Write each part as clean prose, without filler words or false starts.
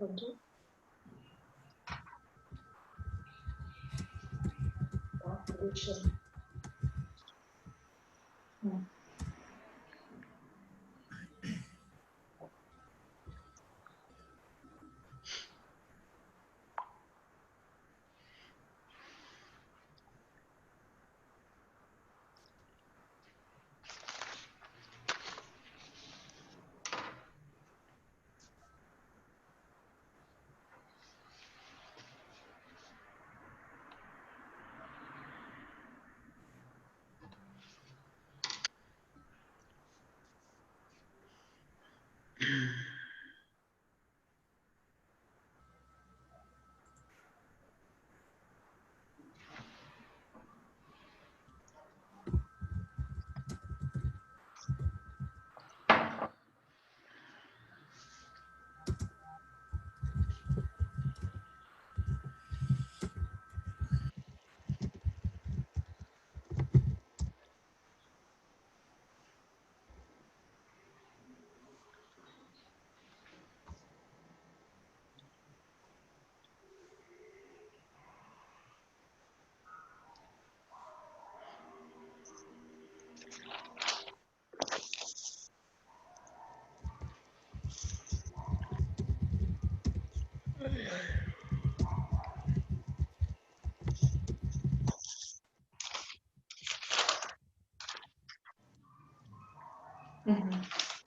gravando. Tá, tô deixando.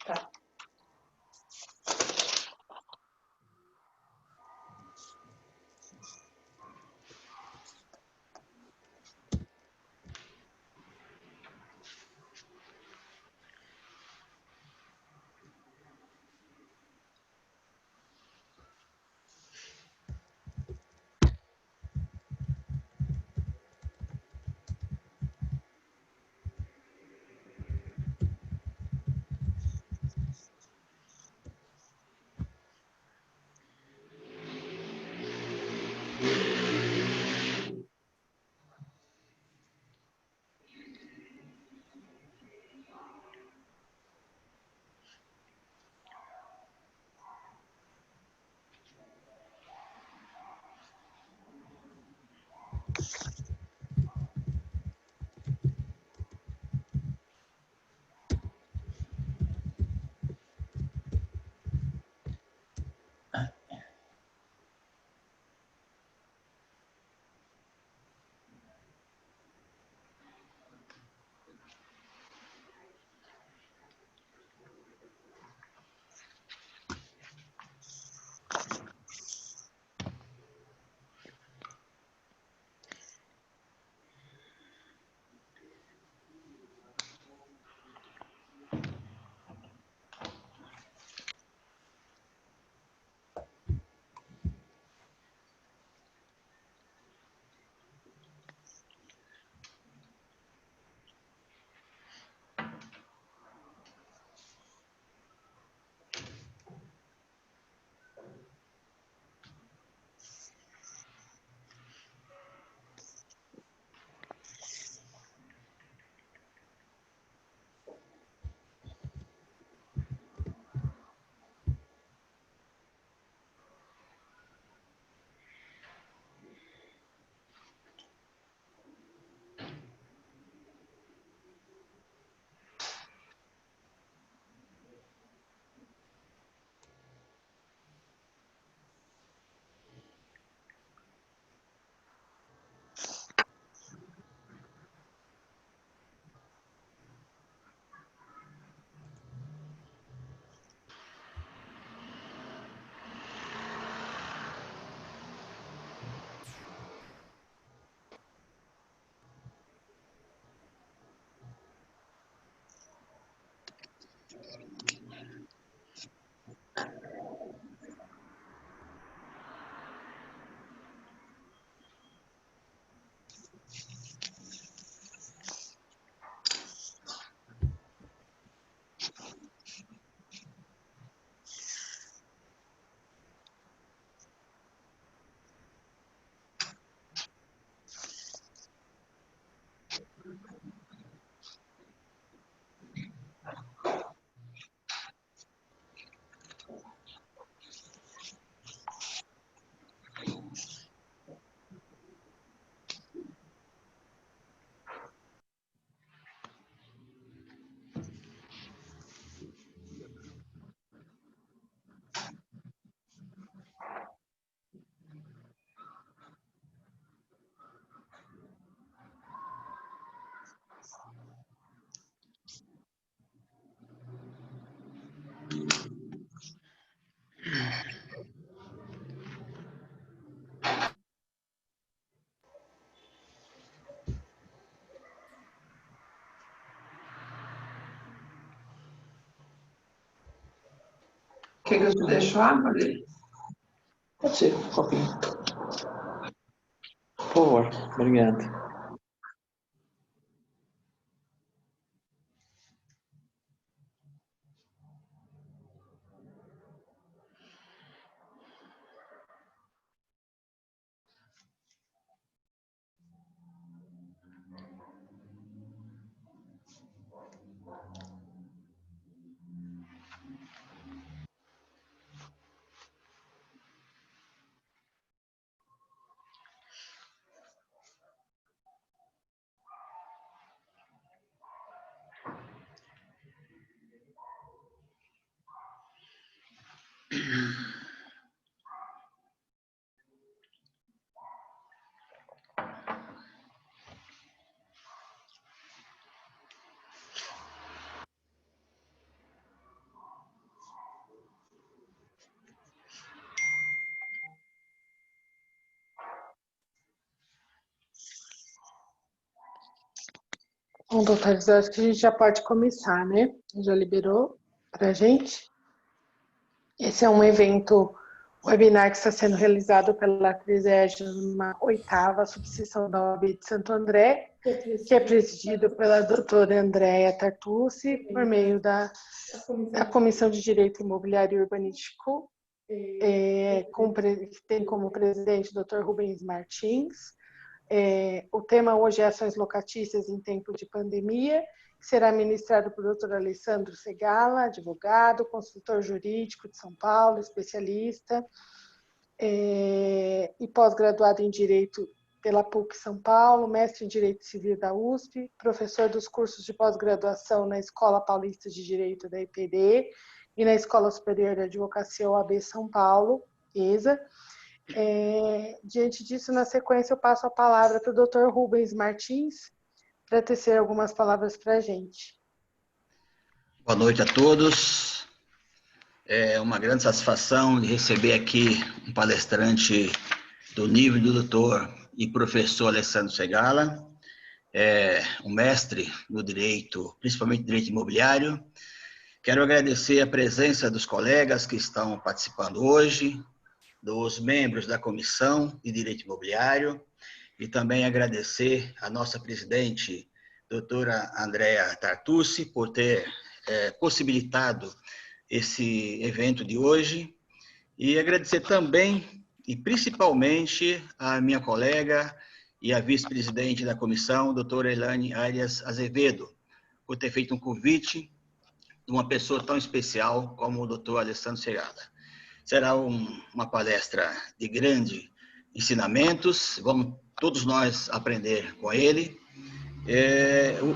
Tá. Quer que eu te deixe água ali? Pode ser, um copinho. Por favor, obrigado. Bom, doutores, eu acho que a gente já pode começar, né? Já liberou para a gente? Esse é um evento webinar que está sendo realizado pela 38ª subseção da OAB de Santo André, que é presidido pela doutora Andréa Tartucci, por meio da Comissão de Direito Imobiliário e Urbanístico, que tem como presidente o doutor Rubens Martins. O tema hoje é ações locatícias em tempo de pandemia, que será ministrado por doutor Alessandro Segala, advogado, consultor jurídico de São Paulo, especialista e pós-graduado em Direito pela PUC São Paulo, mestre em Direito Civil da USP, professor dos cursos de pós-graduação na Escola Paulista de Direito da EPD e na Escola Superior de Advocacia OAB São Paulo, ESA. Diante disso, na sequência, eu passo a palavra para o doutor Rubens Martins, para tecer algumas palavras para a gente. Boa noite a todos. É uma grande satisfação de receber aqui um palestrante do nível do doutor e professor Alessandro Segala, um mestre no direito, principalmente direito imobiliário. Quero agradecer a presença dos colegas que estão participando hoje, dos membros da Comissão de Direito Imobiliário, e também agradecer a nossa presidente, doutora Andréa Tartucci, por ter possibilitado esse evento de hoje, e agradecer também, e principalmente, a minha colega e a vice-presidente da comissão, doutora Elaine Arias Azevedo, por ter feito um convite de uma pessoa tão especial como o doutor Alessandro Segala. Será uma palestra de grandes ensinamentos, vamos todos nós aprender com ele.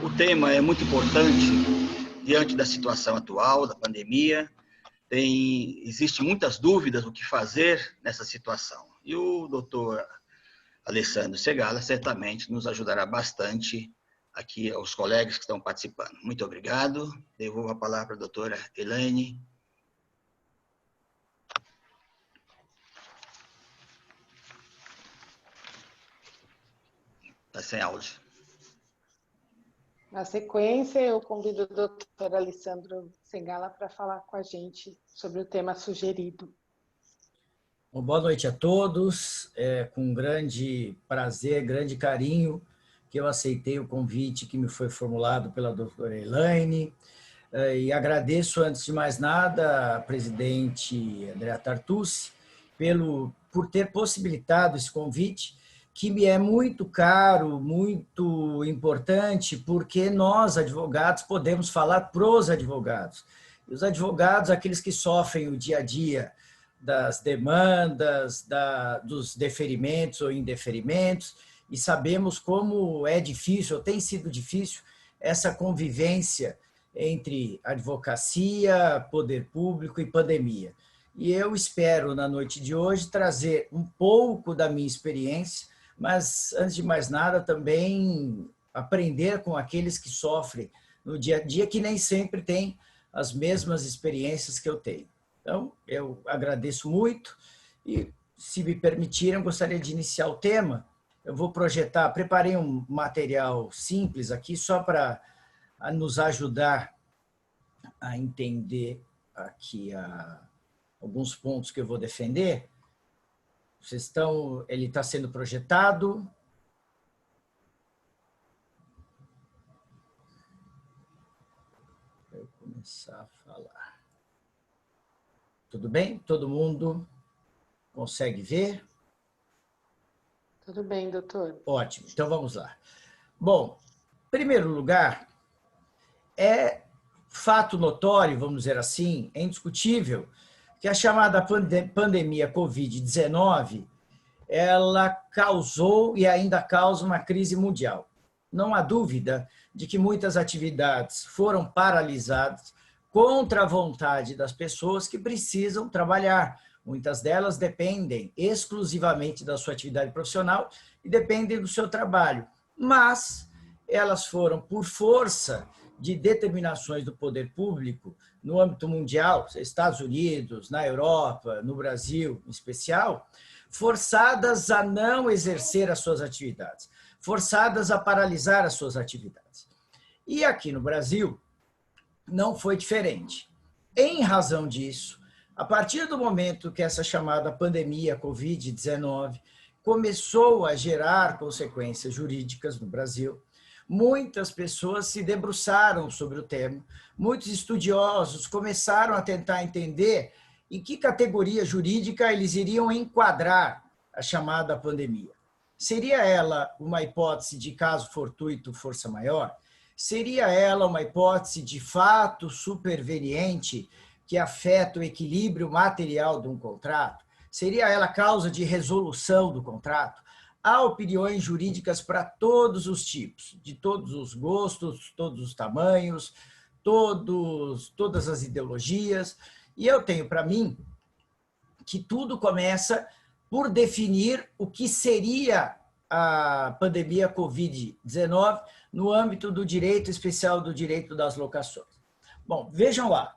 O tema é muito importante diante da situação atual, da pandemia. Existem muitas dúvidas do que fazer nessa situação. E o doutor Alessandro Segala certamente nos ajudará bastante aqui aos colegas que estão participando. Muito obrigado. Devolvo a palavra à doutora Elaine. Está sem áudio. Na sequência, eu convido o doutor Alessandro Segala para falar com a gente sobre o tema sugerido. Bom, boa noite a todos. Com grande prazer, grande carinho, que eu aceitei o convite que me foi formulado pela doutora Elaine. E agradeço, antes de mais nada, a presidente Andréa Tartucci por ter possibilitado esse convite, que me é muito caro, muito importante, porque nós, advogados, podemos falar pros advogados. E os advogados, aqueles que sofrem o dia a dia das demandas, dos deferimentos ou indeferimentos, e sabemos como é difícil, ou tem sido difícil, essa convivência entre advocacia, poder público e pandemia. E eu espero, na noite de hoje, trazer um pouco da minha experiência, mas, antes de mais nada, também aprender com aqueles que sofrem no dia a dia, que nem sempre têm as mesmas experiências que eu tenho. Então, eu agradeço muito e, se me permitirem, eu gostaria de iniciar o tema. Eu vou preparei um material simples aqui, só para nos ajudar a entender aqui alguns pontos que eu vou defender. Ele está sendo projetado. Vou começar a falar. Tudo bem? Todo mundo consegue ver? Tudo bem, doutor. Ótimo, então vamos lá. Bom, em primeiro lugar, é fato notório, vamos dizer assim, é indiscutível, que a chamada pandemia Covid-19, ela causou e ainda causa uma crise mundial. Não há dúvida de que muitas atividades foram paralisadas contra a vontade das pessoas que precisam trabalhar. Muitas delas dependem exclusivamente da sua atividade profissional e dependem do seu trabalho. Mas elas foram, por força de determinações do poder público, no âmbito mundial, Estados Unidos, na Europa, no Brasil em especial, forçadas a não exercer as suas atividades, forçadas a paralisar as suas atividades. E aqui no Brasil não foi diferente. Em razão disso, a partir do momento que essa chamada pandemia Covid-19 começou a gerar consequências jurídicas no Brasil, muitas pessoas se debruçaram sobre o tema, muitos estudiosos começaram a tentar entender em que categoria jurídica eles iriam enquadrar a chamada pandemia. Seria ela uma hipótese de caso fortuito, força maior? Seria ela uma hipótese de fato superveniente que afeta o equilíbrio material de um contrato? Seria ela causa de resolução do contrato? Há opiniões jurídicas para todos os tipos, de todos os gostos, todos os tamanhos, todas as ideologias. E eu tenho para mim que tudo começa por definir o que seria a pandemia Covid-19 no âmbito do direito especial do direito das locações. Bom, vejam lá.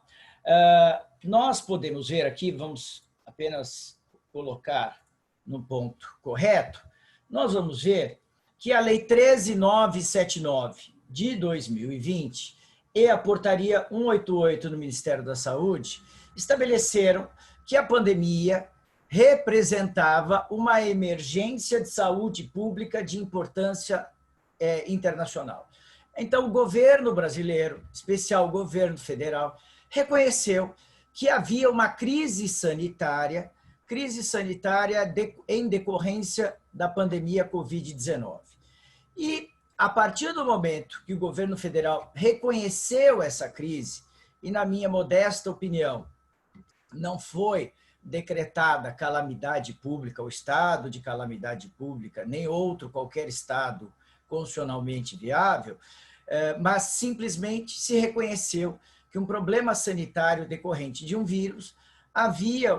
Nós podemos ver aqui, vamos apenas colocar no ponto correto, nós vamos ver que a Lei 13.979 de 2020 e a Portaria 188 do Ministério da Saúde estabeleceram que a pandemia representava uma emergência de saúde pública de importância internacional. Então, o governo brasileiro, em especial o governo federal, reconheceu que havia uma crise sanitária em decorrência da pandemia Covid-19. E, a partir do momento que o governo federal reconheceu essa crise, e na minha modesta opinião, não foi decretada calamidade pública, o estado de calamidade pública, nem outro qualquer estado constitucionalmente viável, mas simplesmente se reconheceu que um problema sanitário decorrente de um vírus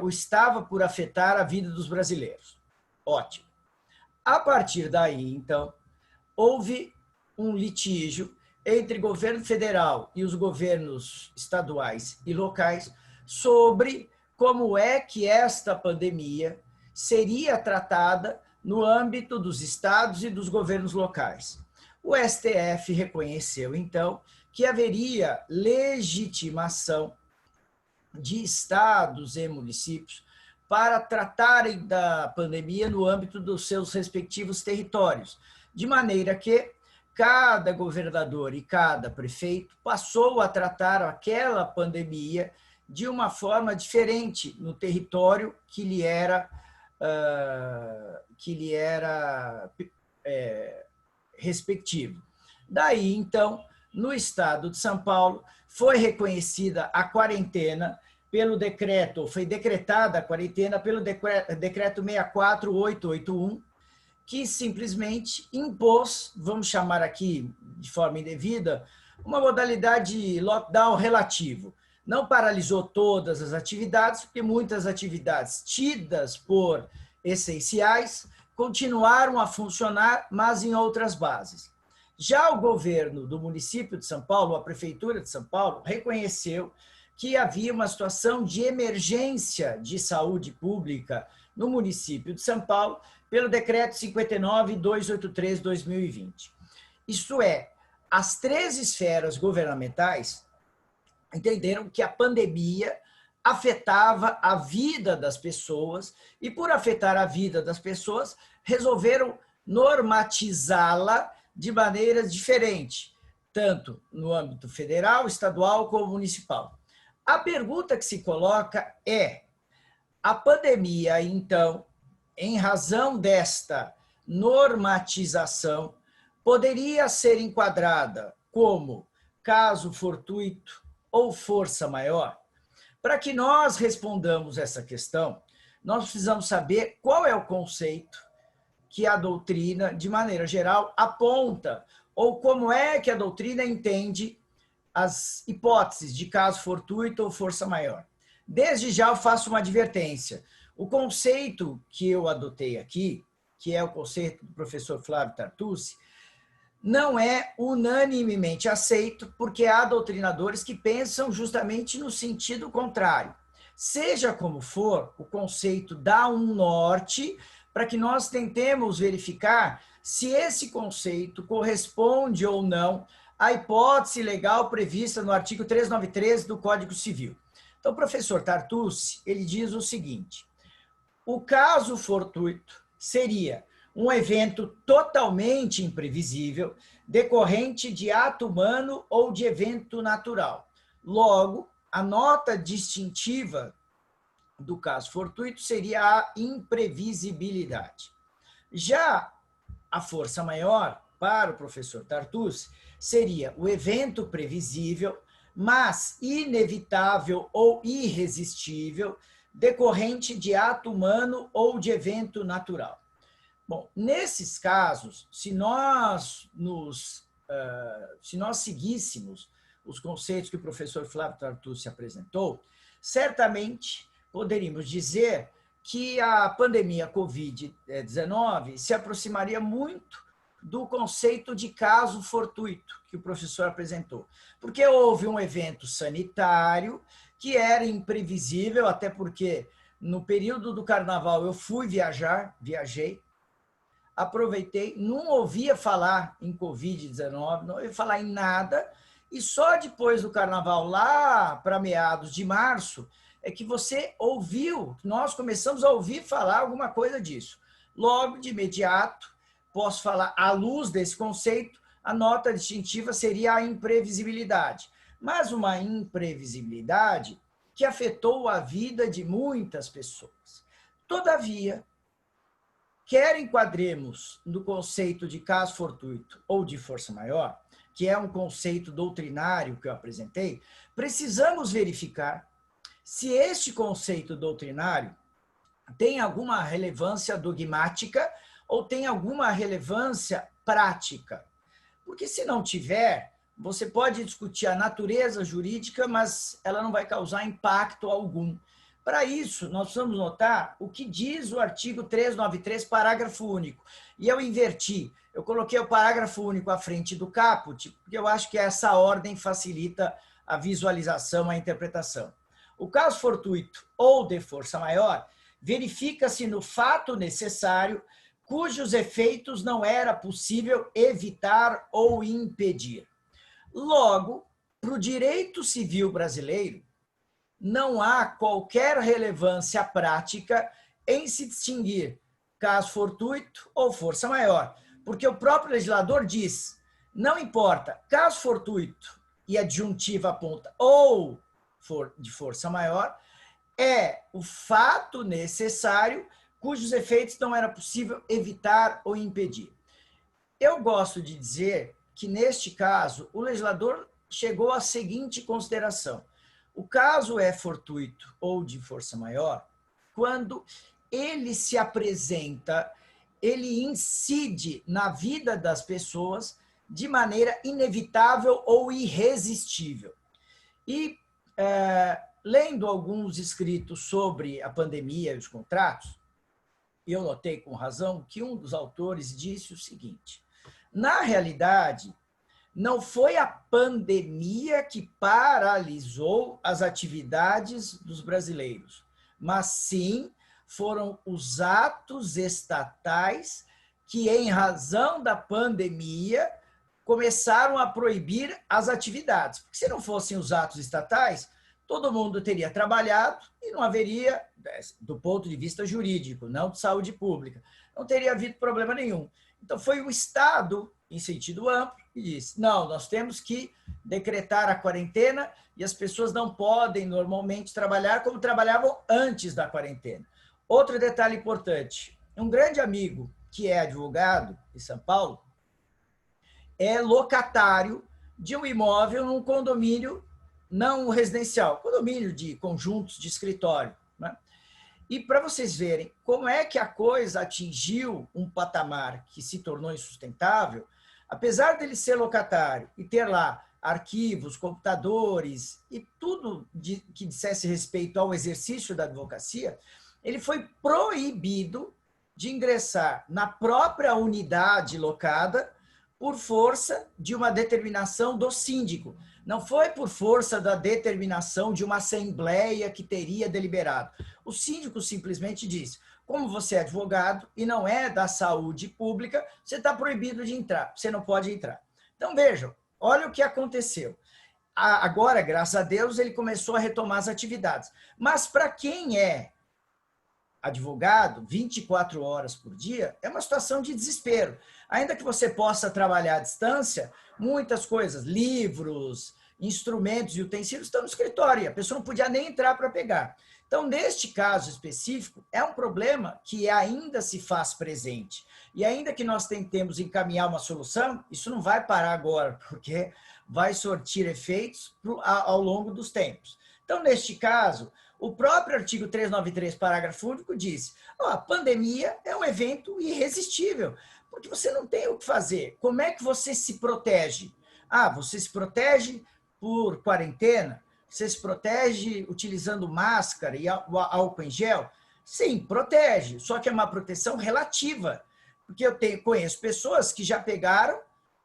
estava por afetar a vida dos brasileiros. Ótimo. A partir daí, então, houve um litígio entre o governo federal e os governos estaduais e locais sobre como é que esta pandemia seria tratada no âmbito dos estados e dos governos locais. O STF reconheceu, então, que haveria legitimação de estados e municípios para tratarem da pandemia no âmbito dos seus respectivos territórios, de maneira que cada governador e cada prefeito passou a tratar aquela pandemia de uma forma diferente no território que lhe era respectivo. Daí, então, no estado de São Paulo, foi reconhecida a quarentena pelo decreto, foi decretada a quarentena pelo decreto 64881, que simplesmente impôs, vamos chamar aqui de forma indevida, uma modalidade de lockdown relativo. Não paralisou todas as atividades, porque muitas atividades tidas por essenciais continuaram a funcionar, mas em outras bases. Já o governo do município de São Paulo, a prefeitura de São Paulo, reconheceu que havia uma situação de emergência de saúde pública no município de São Paulo, pelo decreto 59.283/2020. Isto é, as três esferas governamentais entenderam que a pandemia afetava a vida das pessoas e, por afetar a vida das pessoas, resolveram normatizá-la de maneiras diferentes, tanto no âmbito federal, estadual como municipal. A pergunta que se coloca é: a pandemia, então, em razão desta normatização, poderia ser enquadrada como caso fortuito ou força maior? Para que nós respondamos essa questão, nós precisamos saber qual é o conceito que a doutrina, de maneira geral, aponta, ou como é que a doutrina entende as hipóteses de caso fortuito ou força maior. Desde já eu faço uma advertência. O conceito que eu adotei aqui, que é o conceito do professor Flávio Tartucci, não é unanimemente aceito, porque há doutrinadores que pensam justamente no sentido contrário. Seja como for, o conceito dá um norte para que nós tentemos verificar se esse conceito corresponde ou não à hipótese legal prevista no artigo 393 do Código Civil. Então, o professor Tartucci, ele diz o seguinte: o caso fortuito seria um evento totalmente imprevisível, decorrente de ato humano ou de evento natural. Logo, a nota distintiva do caso fortuito seria a imprevisibilidade. Já a força maior, para o professor Tartucci, seria o evento previsível, mas inevitável ou irresistível, decorrente de ato humano ou de evento natural. Bom, nesses casos, se nós seguíssemos os conceitos que o professor Flávio Tartucci apresentou, certamente poderíamos dizer que a pandemia Covid-19 se aproximaria muito do conceito de caso fortuito que o professor apresentou, porque houve um evento sanitário que era imprevisível, até porque no período do carnaval eu viajei, aproveitei, não ouvia falar em Covid-19, não ouvia falar em nada, e só depois do carnaval, lá para meados de março, é que você ouviu, nós começamos a ouvir falar alguma coisa disso. Logo, de imediato, posso falar, à luz desse conceito, a nota distintiva seria a imprevisibilidade. Mas uma imprevisibilidade que afetou a vida de muitas pessoas. Todavia, quer enquadremos no conceito de caso fortuito ou de força maior, que é um conceito doutrinário que eu apresentei, precisamos verificar se este conceito doutrinário tem alguma relevância dogmática ou tem alguma relevância prática. Porque se não tiver, você pode discutir a natureza jurídica, mas ela não vai causar impacto algum. Para isso, nós precisamos notar o que diz o artigo 393, parágrafo único. E eu inverti. Eu coloquei o parágrafo único à frente do caput, porque eu acho que essa ordem facilita a visualização, a interpretação. O caso fortuito ou de força maior verifica-se no fato necessário cujos efeitos não era possível evitar ou impedir. Logo, para o direito civil brasileiro, não há qualquer relevância prática em se distinguir caso fortuito ou força maior, porque o próprio legislador diz, não importa, caso fortuito e adjuntiva aponta ou de força maior, é o fato necessário cujos efeitos não era possível evitar ou impedir. Eu gosto de dizer que, neste caso, o legislador chegou à seguinte consideração: o caso é fortuito ou de força maior quando ele se apresenta, ele incide na vida das pessoas de maneira inevitável ou irresistível. E, lendo alguns escritos sobre a pandemia e os contratos, eu notei com razão que um dos autores disse o seguinte: na realidade, não foi a pandemia que paralisou as atividades dos brasileiros, mas sim foram os atos estatais que, em razão da pandemia, começaram a proibir as atividades. Porque se não fossem os atos estatais, todo mundo teria trabalhado e não haveria, do ponto de vista jurídico, não de saúde pública, não teria havido problema nenhum. Então, foi o Estado, em sentido amplo, que disse, não, nós temos que decretar a quarentena e as pessoas não podem normalmente trabalhar como trabalhavam antes da quarentena. Outro detalhe importante, um grande amigo que é advogado em São Paulo é locatário de um imóvel num condomínio não residencial, condomínio de conjuntos de escritório, né? E para vocês verem como é que a coisa atingiu um patamar que se tornou insustentável, apesar dele ser locatário e ter lá arquivos, computadores e tudo que dissesse respeito ao exercício da advocacia, ele foi proibido de ingressar na própria unidade locada por força de uma determinação do síndico. Não foi por força da determinação de uma assembleia que teria deliberado. O síndico simplesmente disse, como você é advogado e não é da saúde pública, você está proibido de entrar, você não pode entrar. Então, vejam, olha o que aconteceu. Agora, graças a Deus, ele começou a retomar as atividades. Mas para quem é advogado, 24 horas por dia, é uma situação de desespero. Ainda que você possa trabalhar à distância, muitas coisas, livros, instrumentos e utensílios estão no escritório, e a pessoa não podia nem entrar para pegar. Então, neste caso específico, é um problema que ainda se faz presente. E ainda que nós tentemos encaminhar uma solução, isso não vai parar agora, porque vai sortir efeitos ao longo dos tempos. Então, neste caso, o próprio artigo 393, parágrafo único, diz, a pandemia é um evento irresistível, porque você não tem o que fazer. Como é que você se protege? Você se protege por quarentena? Você se protege utilizando máscara e álcool em gel? Sim, protege, só que é uma proteção relativa, porque conheço pessoas que já pegaram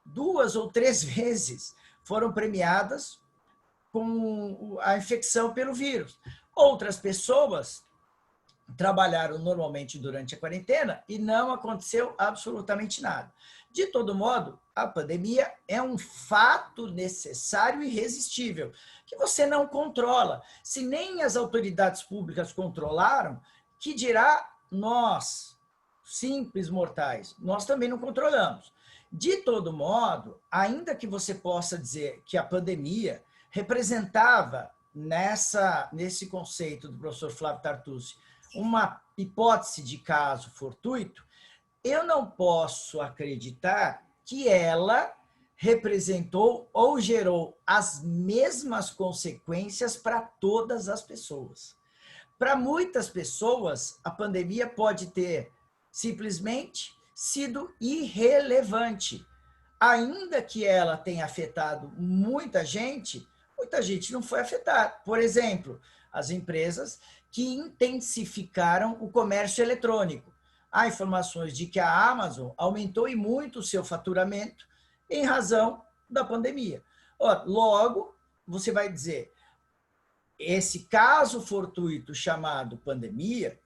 2 ou 3 vezes, foram premiadas com a infecção pelo vírus. Outras pessoas trabalharam normalmente durante a quarentena e não aconteceu absolutamente nada. De todo modo, a pandemia é um fato necessário e irresistível, que você não controla. Se nem as autoridades públicas controlaram, que dirá nós, simples mortais, nós também não controlamos. De todo modo, ainda que você possa dizer que a pandemia representava nesse conceito do professor Flávio Tartucci uma hipótese de caso fortuito, eu não posso acreditar que ela representou ou gerou as mesmas consequências para todas as pessoas. Para muitas pessoas, a pandemia pode ter simplesmente sido irrelevante. Ainda que ela tenha afetado muita gente não foi afetada. Por exemplo, as empresas que intensificaram o comércio eletrônico. Há informações de que a Amazon aumentou e muito o seu faturamento em razão da pandemia. Logo, você vai dizer, esse caso fortuito chamado pandemia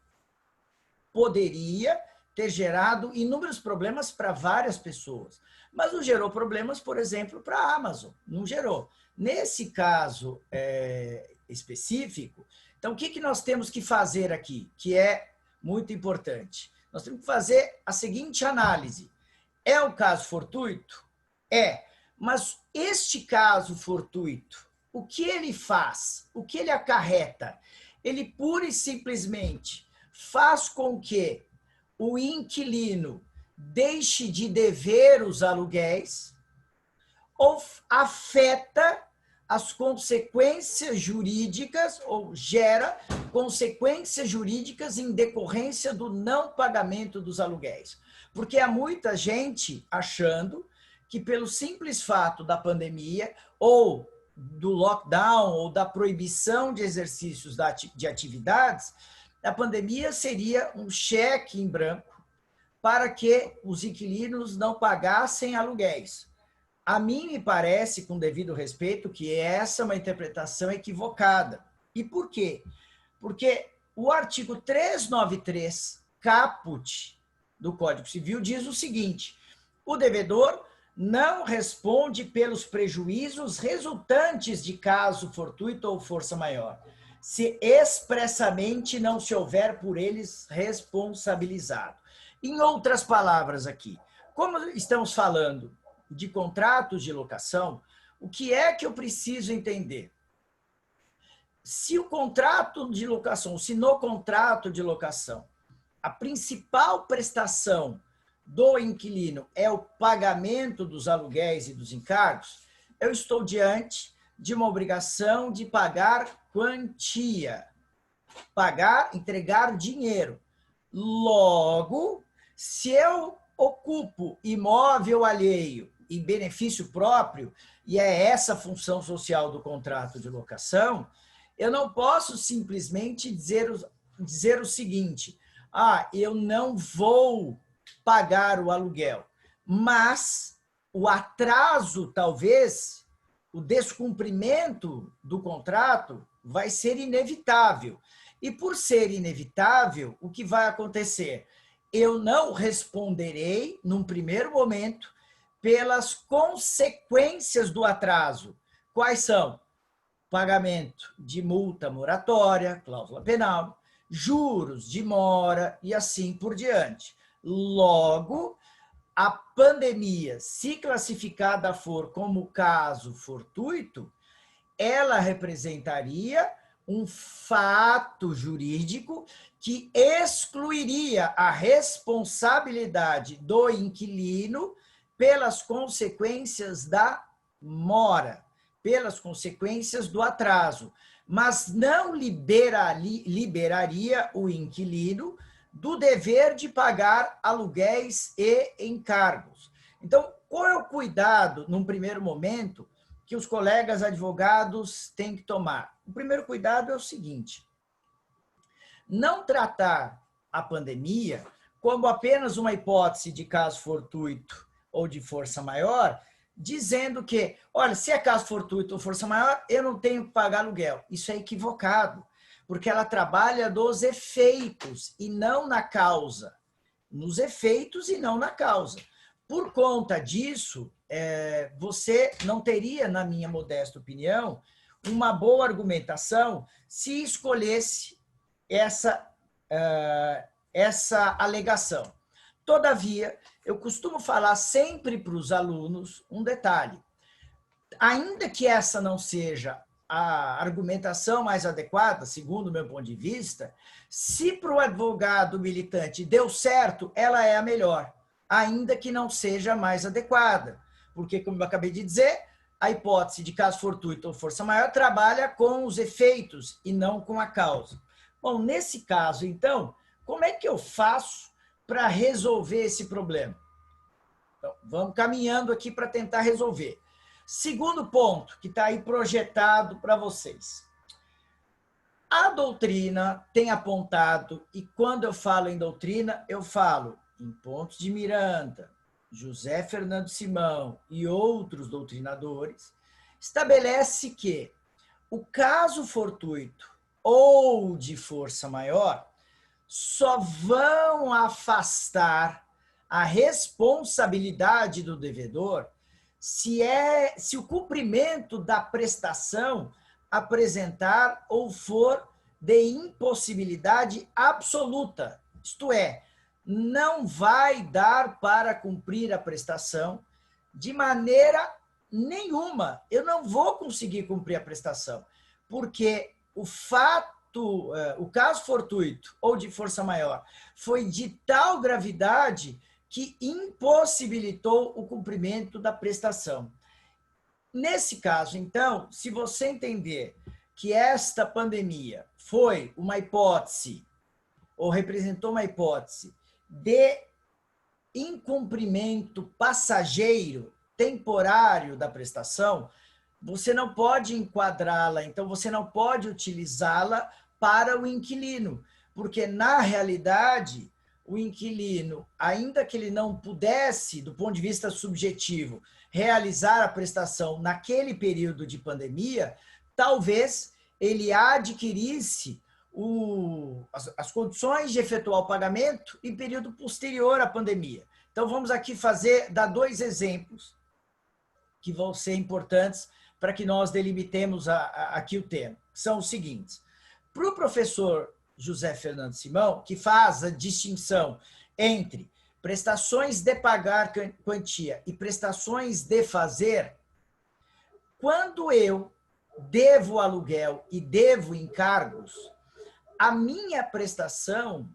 poderia ter gerado inúmeros problemas para várias pessoas, mas não gerou problemas, por exemplo, para a Amazon, não gerou. Nesse caso específico, então, o que nós temos que fazer aqui, que é muito importante? Nós temos que fazer a seguinte análise. É o caso fortuito? É. Mas este caso fortuito, o que ele faz? O que ele acarreta? Ele pura e simplesmente faz com que o inquilino deixe de dever os aluguéis ou afeta as consequências jurídicas, ou gera consequências jurídicas em decorrência do não pagamento dos aluguéis. Porque há muita gente achando que pelo simples fato da pandemia, ou do lockdown, ou da proibição de exercícios de atividades, a pandemia seria um cheque em branco para que os inquilinos não pagassem aluguéis. A mim me parece, com devido respeito, que essa é uma interpretação equivocada. E por quê? Porque o artigo 393, caput do Código Civil, diz o seguinte, o devedor não responde pelos prejuízos resultantes de caso fortuito ou força maior, se expressamente não se houver por eles responsabilizado. Em outras palavras aqui, como estamos falando de contratos de locação, o que é que eu preciso entender? Se o contrato de locação, se no contrato de locação, a principal prestação do inquilino é o pagamento dos aluguéis e dos encargos, eu estou diante de uma obrigação de pagar quantia, entregar dinheiro. Logo, se eu ocupo imóvel alheio em benefício próprio, e é essa a função social do contrato de locação, eu não posso simplesmente dizer o seguinte: eu não vou pagar o aluguel, mas o atraso, talvez, o descumprimento do contrato vai ser inevitável. E por ser inevitável, o que vai acontecer? Eu não responderei, num primeiro momento, pelas consequências do atraso. Quais são? Pagamento de multa moratória, cláusula penal, juros de mora e assim por diante. Logo, a pandemia, se classificada for como caso fortuito, ela representaria um fato jurídico que excluiria a responsabilidade do inquilino pelas consequências da mora, pelas consequências do atraso, mas não liberaria o inquilino do dever de pagar aluguéis e encargos. Então, qual é o cuidado, num primeiro momento, que os colegas advogados têm que tomar? O primeiro cuidado é o seguinte: não tratar a pandemia como apenas uma hipótese de caso fortuito ou de força maior, dizendo que, olha, se é caso fortuito ou força maior, eu não tenho que pagar aluguel. Isso é equivocado, porque ela trabalha dos efeitos e não na causa. Nos efeitos e não na causa. Por conta disso, você não teria, na minha modesta opinião, uma boa argumentação se escolhesse essa alegação. Todavia, eu costumo falar sempre para os alunos um detalhe. Ainda que essa não seja a argumentação mais adequada, segundo o meu ponto de vista, se para o advogado militante deu certo, ela é a melhor, ainda que não seja a mais adequada. Porque, como eu acabei de dizer, a hipótese de caso fortuito ou força maior trabalha com os efeitos e não com a causa. Bom, nesse caso, então, como é que eu faço para resolver esse problema? Então, vamos caminhando aqui para tentar resolver. Segundo ponto, que está aí projetado para vocês. A doutrina tem apontado, e quando eu falo em doutrina, eu falo em Pontes de Miranda, José Fernando Simão e outros doutrinadores, estabelece que o caso fortuito ou de força maior só vão afastar a responsabilidade do devedor se o cumprimento da prestação apresentar ou for de impossibilidade absoluta, isto é, não vai dar para cumprir a prestação de maneira nenhuma. Eu não vou conseguir cumprir a prestação, porque o caso fortuito ou de força maior foi de tal gravidade que impossibilitou o cumprimento da prestação. Nesse caso, então, se você entender que esta pandemia foi uma hipótese, ou representou uma hipótese de incumprimento passageiro, temporário da prestação, você não pode enquadrá-la, então você não pode utilizá-la para o inquilino, porque, na realidade, o inquilino, ainda que ele não pudesse, do ponto de vista subjetivo, realizar a prestação naquele período de pandemia, talvez ele adquirisse as condições de efetuar o pagamento em período posterior à pandemia. Então, vamos aqui dar dois exemplos que vão ser importantes para que nós delimitemos aqui o tema. São os seguintes. Para o professor José Fernando Simão, que faz a distinção entre prestações de pagar quantia e prestações de fazer, quando eu devo aluguel e devo encargos, a minha prestação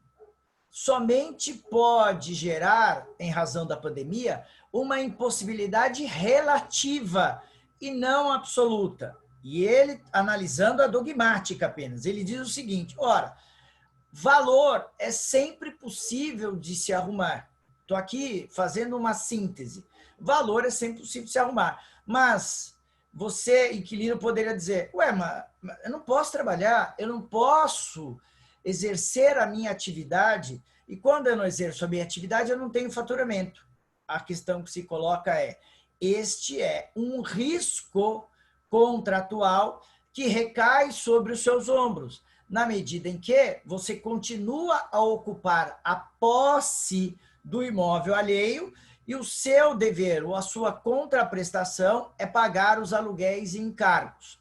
somente pode gerar, em razão da pandemia, uma impossibilidade relativa e não absoluta. E ele, analisando a dogmática apenas, ele diz o seguinte, ora, valor é sempre possível de se arrumar. Estou aqui fazendo uma síntese. Valor é sempre possível de se arrumar. Mas você, inquilino, poderia dizer, ué, mas eu não posso trabalhar, eu não posso exercer a minha atividade, e quando eu não exerço a minha atividade, eu não tenho faturamento. A questão que se coloca é, este é um risco contratual que recai sobre os seus ombros, na medida em que você continua a ocupar a posse do imóvel alheio e o seu dever ou a sua contraprestação é pagar os aluguéis e encargos.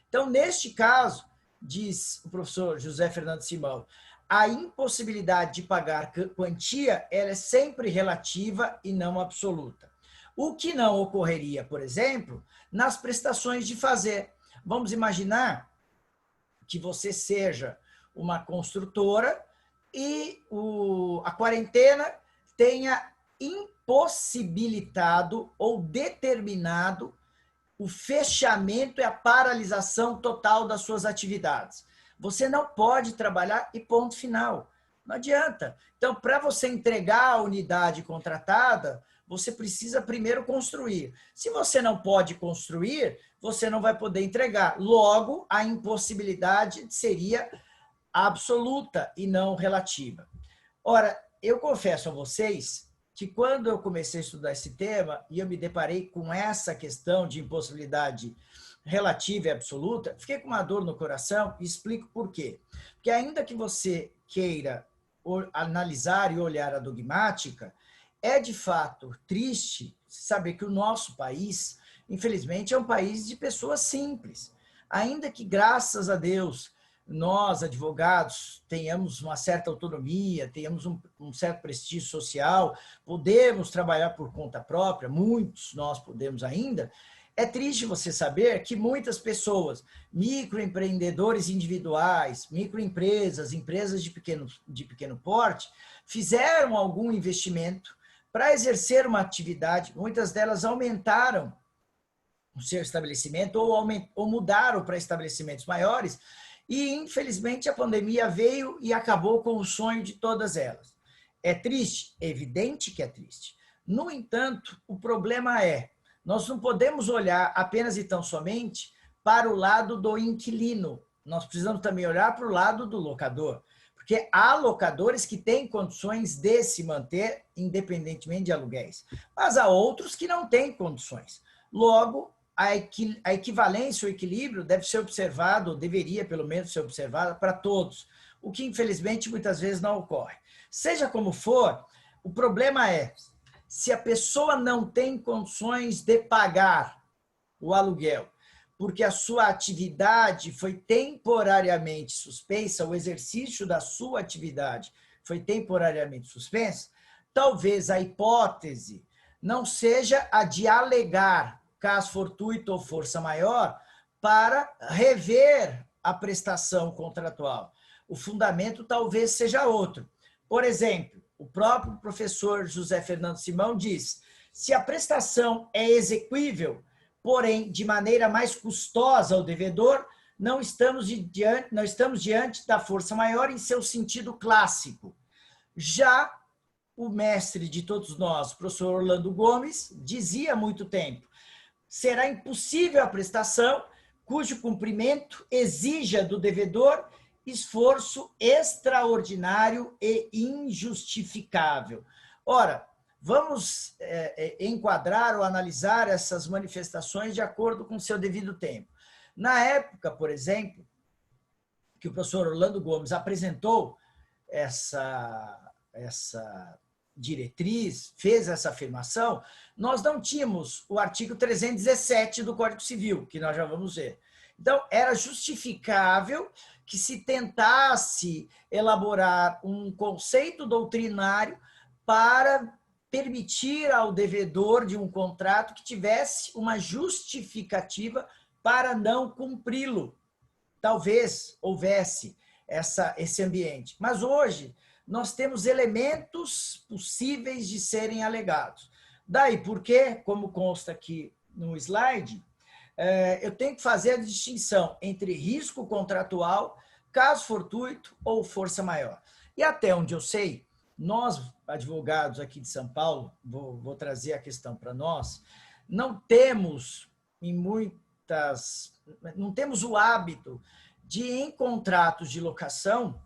Então, neste caso, diz o professor José Fernando Simão, a impossibilidade de pagar quantia ela é sempre relativa e não absoluta. O que não ocorreria, por exemplo, nas prestações de fazer. Vamos imaginar que você seja uma construtora e a quarentena tenha impossibilitado ou determinado o fechamento e a paralisação total das suas atividades. Você não pode trabalhar e ponto final. Não adianta. Então, para você entregar a unidade contratada, você precisa primeiro construir. Se você não pode construir, você não vai poder entregar. Logo, a impossibilidade seria absoluta e não relativa. Ora, eu confesso a vocês que quando eu comecei a estudar esse tema e eu me deparei com essa questão de impossibilidade relativa e absoluta, fiquei com uma dor no coração e explico por quê. Porque ainda que você queira analisar e olhar a dogmática, é de fato triste saber que o nosso país, infelizmente, é um país de pessoas simples. Ainda que, graças a Deus, nós, advogados, tenhamos uma certa autonomia, tenhamos um certo prestígio social, podemos trabalhar por conta própria, muitos nós podemos ainda, é triste você saber que muitas pessoas, microempreendedores individuais, microempresas, empresas de pequeno porte, fizeram algum investimento para exercer uma atividade, muitas delas aumentaram o seu estabelecimento ou mudaram para estabelecimentos maiores e, infelizmente, a pandemia veio e acabou com o sonho de todas elas. É triste? É evidente que é triste. No entanto, o problema é, nós não podemos olhar apenas e tão somente para o lado do inquilino. Nós precisamos também olhar para o lado do locador. Porque há locadores que têm condições de se manter independentemente de aluguéis. Mas há outros que não têm condições. Logo, a equivalência, o equilíbrio deve ser observado, ou deveria pelo menos ser observado para todos. O que infelizmente muitas vezes não ocorre. Seja como for, o problema é, se a pessoa não tem condições de pagar o aluguel, porque a sua atividade foi temporariamente suspensa, o exercício da sua atividade foi temporariamente suspensa, talvez a hipótese não seja a de alegar caso fortuito ou força maior para rever a prestação contratual. O fundamento talvez seja outro. Por exemplo, o próprio professor José Fernando Simão diz, se a prestação é exequível, porém, de maneira mais custosa ao devedor, não estamos diante da força maior em seu sentido clássico. Já o mestre de todos nós, o professor Orlando Gomes, dizia há muito tempo, será impossível a prestação cujo cumprimento exija do devedor esforço extraordinário e injustificável. Ora, vamos enquadrar ou analisar essas manifestações de acordo com o seu devido tempo. Na época, por exemplo, que o professor Orlando Gomes apresentou essa diretriz, fez essa afirmação, nós não tínhamos o artigo 317 do Código Civil, que nós já vamos ver. Então, era justificável que se tentasse elaborar um conceito doutrinário para permitir ao devedor de um contrato que tivesse uma justificativa para não cumpri-lo. Talvez houvesse esse ambiente. Mas hoje nós temos elementos possíveis de serem alegados. Daí porque, como consta aqui no slide, eu tenho que fazer a distinção entre risco contratual, caso fortuito ou força maior. E até onde eu sei, nós, advogados aqui de São Paulo, vou trazer a questão para nós, não temos o hábito de, em contratos de locação,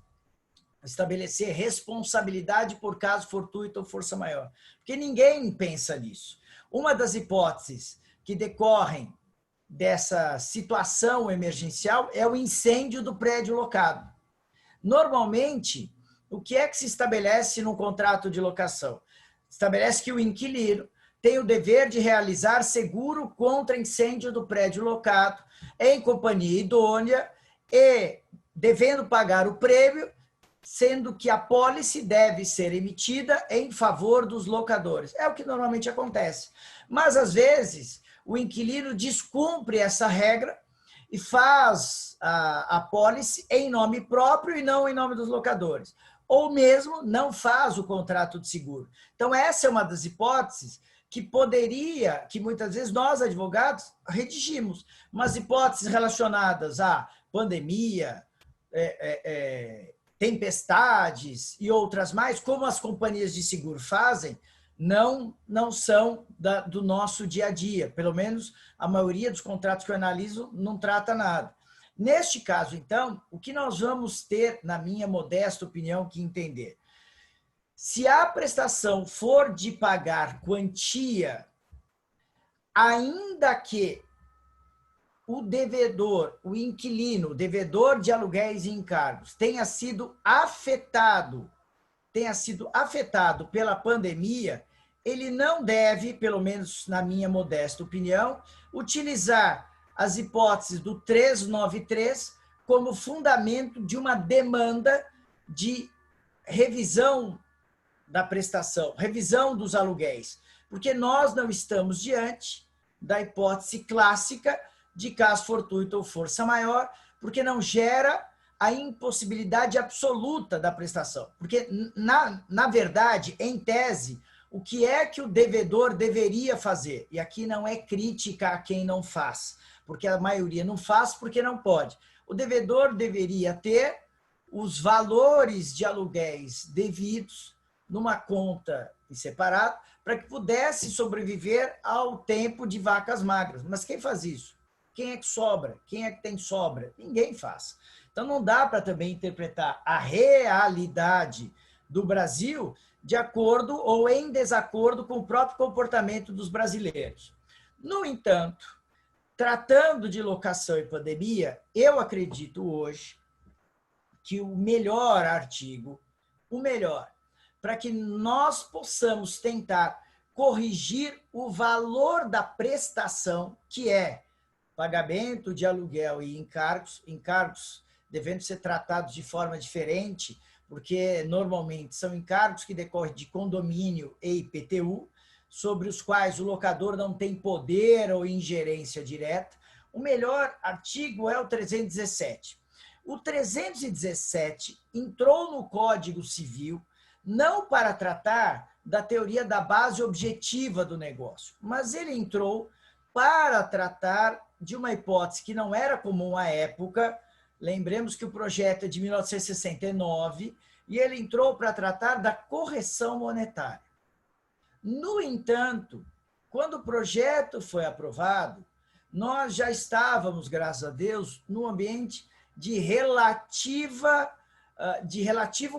estabelecer responsabilidade por caso fortuito ou força maior. Porque ninguém pensa nisso. Uma das hipóteses que decorrem dessa situação emergencial é o incêndio do prédio locado. Normalmente, o que é que se estabelece no contrato de locação? Estabelece que o inquilino tem o dever de realizar seguro contra incêndio do prédio locado em companhia idônea e devendo pagar o prêmio, sendo que a pólice deve ser emitida em favor dos locadores. É o que normalmente acontece. Mas, às vezes, o inquilino descumpre essa regra e faz a pólice em nome próprio e não em nome dos locadores. Ou mesmo não faz o contrato de seguro. Então, essa é uma das hipóteses que muitas vezes nós, advogados, redigimos, mas hipóteses relacionadas à pandemia, tempestades e outras mais, como as companhias de seguro fazem, não são do nosso dia a dia. Pelo menos a maioria dos contratos que eu analiso não trata nada. Neste caso, então, o que nós vamos ter, na minha modesta opinião, que entender? Se a prestação for de pagar quantia, ainda que o devedor, o inquilino, o devedor de aluguéis e encargos, tenha sido afetado pela pandemia, ele não deve, pelo menos na minha modesta opinião, utilizar as hipóteses do 393 como fundamento de uma demanda de revisão da prestação, revisão dos aluguéis, porque nós não estamos diante da hipótese clássica de caso fortuito ou força maior, porque não gera a impossibilidade absoluta da prestação. Porque, na verdade, em tese, o que é que o devedor deveria fazer? E aqui não é crítica a quem não faz, porque a maioria não faz porque não pode. O devedor deveria ter os valores de aluguéis devidos numa conta em separado, para que pudesse sobreviver ao tempo de vacas magras. Mas quem faz isso? Quem é que sobra? Quem é que tem sobra? Ninguém faz. Então, não dá para também interpretar a realidade do Brasil de acordo ou em desacordo com o próprio comportamento dos brasileiros. No entanto, tratando de locação e pandemia, eu acredito hoje que o melhor artigo, para que nós possamos tentar corrigir o valor da prestação, que é pagamento de aluguel e encargos devendo ser tratados de forma diferente, porque normalmente são encargos que decorrem de condomínio e IPTU, sobre os quais o locador não tem poder ou ingerência direta. O melhor artigo é o 317. O 317 entrou no Código Civil não para tratar da teoria da base objetiva do negócio, mas ele entrou para tratar de uma hipótese que não era comum à época. Lembremos que o projeto é de 1969 e ele entrou para tratar da correção monetária. No entanto, quando o projeto foi aprovado, nós já estávamos, graças a Deus, no ambiente de relativo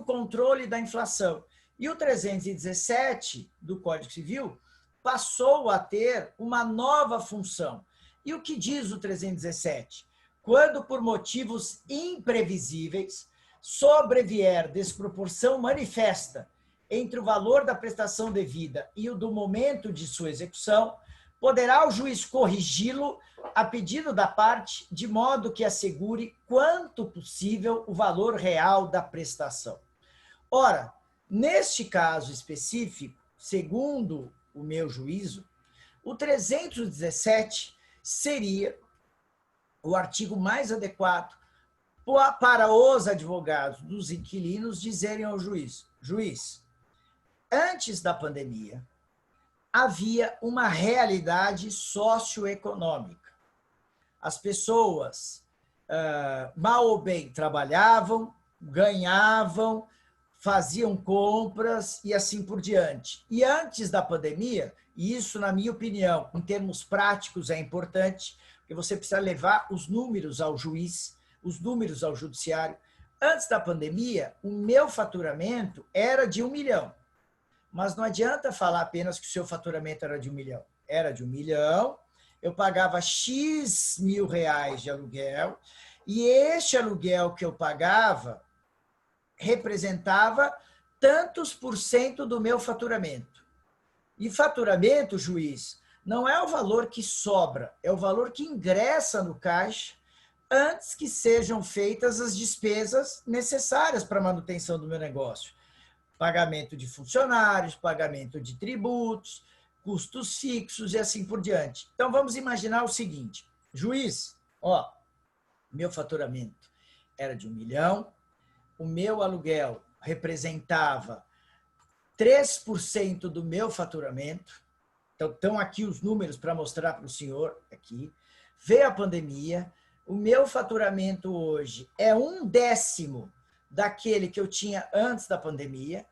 controle da inflação. E o 317 do Código Civil passou a ter uma nova função. E o que diz o 317? Quando, por motivos imprevisíveis, sobrevier desproporção manifesta entre o valor da prestação devida e o do momento de sua execução, poderá o juiz corrigi-lo a pedido da parte, de modo que assegure quanto possível o valor real da prestação. Ora, neste caso específico, segundo o meu juízo, o 317 seria o artigo mais adequado para os advogados dos inquilinos dizerem ao juiz: juiz, antes da pandemia, havia uma realidade socioeconômica. As pessoas, mal ou bem, trabalhavam, ganhavam, faziam compras e assim por diante. E antes da pandemia, e isso, na minha opinião, em termos práticos, é importante, porque você precisa levar os números ao juiz, os números ao judiciário. Antes da pandemia, o meu faturamento era de 1 milhão. Mas não adianta falar apenas que o seu faturamento era de 1 milhão. Era de 1 milhão, eu pagava X mil reais de aluguel, e este aluguel que eu pagava representava tantos por cento do meu faturamento. E faturamento, juiz, não é o valor que sobra, é o valor que ingressa no caixa antes que sejam feitas as despesas necessárias para a manutenção do meu negócio. Pagamento de funcionários, pagamento de tributos, custos fixos e assim por diante. Então, vamos imaginar o seguinte: juiz, meu faturamento era de 1 milhão, o meu aluguel representava 3% do meu faturamento. Então, estão aqui os números para mostrar para o senhor aqui. Veio a pandemia, o meu faturamento hoje é 1/10 daquele que eu tinha antes da pandemia.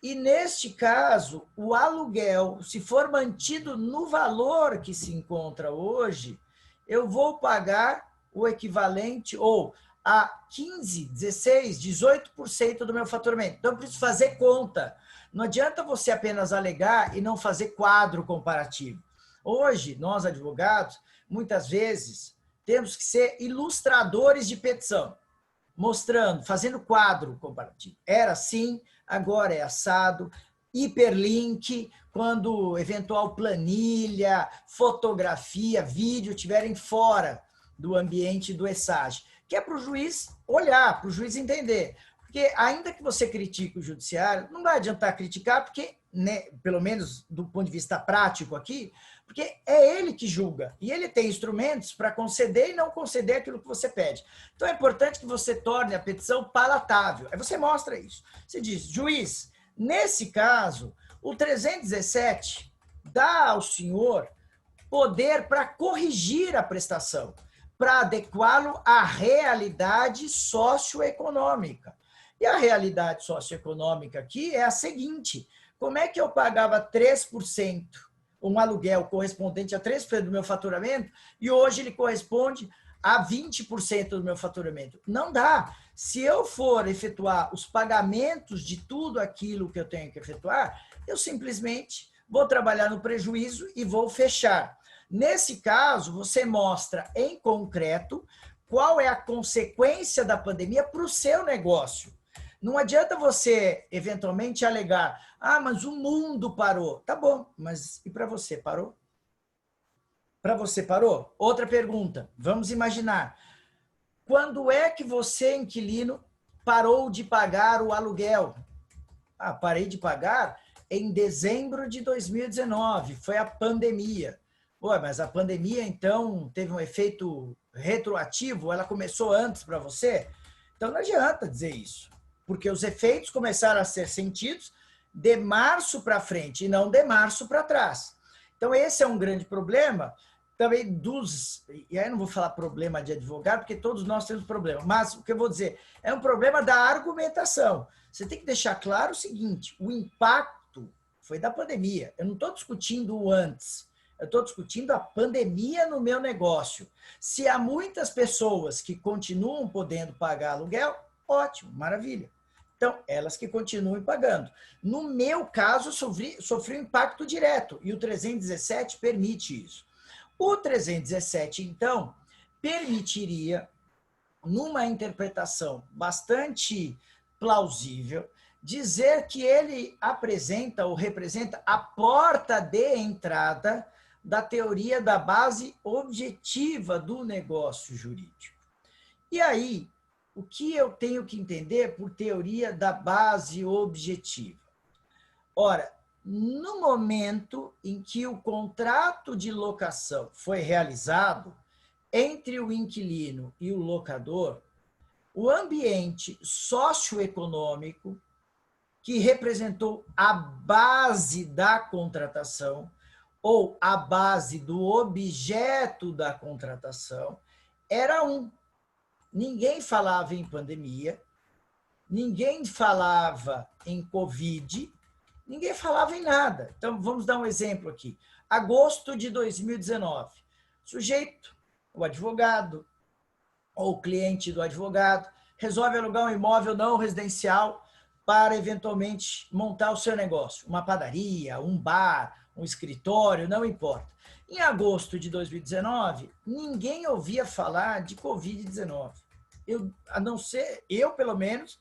E, neste caso, o aluguel, se for mantido no valor que se encontra hoje, eu vou pagar o equivalente ou a 15, 16, 18% do meu faturamento. Então, eu preciso fazer conta. Não adianta você apenas alegar e não fazer quadro comparativo. Hoje, nós advogados, muitas vezes, temos que ser ilustradores de petição, mostrando, fazendo quadro comparativo. Era assim, agora é assado, hiperlink, quando eventual planilha, fotografia, vídeo estiverem fora do ambiente do ESAG, que é para o juiz olhar, para o juiz entender. Porque ainda que você critique o judiciário, não vai adiantar criticar, porque, né, pelo menos do ponto de vista prático aqui, porque é ele que julga, e ele tem instrumentos para conceder e não conceder aquilo que você pede. Então é importante que você torne a petição palatável. Aí você mostra isso. Você diz: juiz, nesse caso, o 317 dá ao senhor poder para corrigir a prestação, para adequá-lo à realidade socioeconômica. E a realidade socioeconômica aqui é a seguinte: como é que eu pagava 3%, um aluguel correspondente a 3% do meu faturamento, e hoje ele corresponde a 20% do meu faturamento? Não dá. Se eu for efetuar os pagamentos de tudo aquilo que eu tenho que efetuar, eu simplesmente vou trabalhar no prejuízo e vou fechar. Nesse caso, você mostra em concreto qual é a consequência da pandemia para o seu negócio. Não adianta você, eventualmente, alegar: mas o mundo parou. Tá bom, mas e para você, parou? Para você, parou? Outra pergunta. Vamos imaginar. Quando é que você, inquilino, parou de pagar o aluguel? Parei de pagar em dezembro de 2019. Foi a pandemia. Mas a pandemia, então, teve um efeito retroativo? Ela começou antes para você? Então, não adianta dizer isso, porque os efeitos começaram a ser sentidos de março para frente e não de março para trás. Então, esse é um grande problema também e aí não vou falar problema de advogado, porque todos nós temos problema, mas o que eu vou dizer é um problema da argumentação. Você tem que deixar claro o seguinte: o impacto foi da pandemia. Eu não estou discutindo o antes. Eu estou discutindo a pandemia no meu negócio. Se há muitas pessoas que continuam podendo pagar aluguel, ótimo, maravilha. Então, elas que continuem pagando. No meu caso, sofri um impacto direto, e o 317 permite isso. O 317, então, permitiria, numa interpretação bastante plausível, dizer que ele apresenta ou representa a porta de entrada da teoria da base objetiva do negócio jurídico. E aí, o que eu tenho que entender por teoria da base objetiva? Ora, no momento em que o contrato de locação foi realizado entre o inquilino e o locador, o ambiente socioeconômico que representou a base da contratação ou a base do objeto da contratação era um. Ninguém falava em pandemia, ninguém falava em Covid, ninguém falava em nada. Então, vamos dar um exemplo aqui. Agosto de 2019. Sujeito, o advogado, ou o cliente do advogado, resolve alugar um imóvel não residencial para, eventualmente, montar o seu negócio. Uma padaria, um bar, um escritório, não importa. Em agosto de 2019, ninguém ouvia falar de Covid-19. A não ser, eu pelo menos,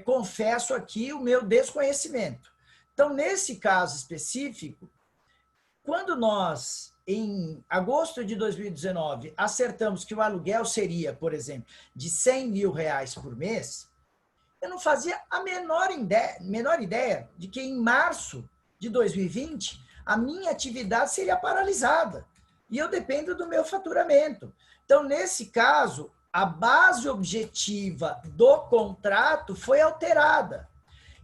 confesso aqui o meu desconhecimento. Então, nesse caso específico, quando nós, em agosto de 2019, acertamos que o aluguel seria, por exemplo, de R$100 mil por mês, eu não fazia a menor ideia de que em março de 2020 a minha atividade seria paralisada e eu dependo do meu faturamento. Então, nesse caso, a base objetiva do contrato foi alterada.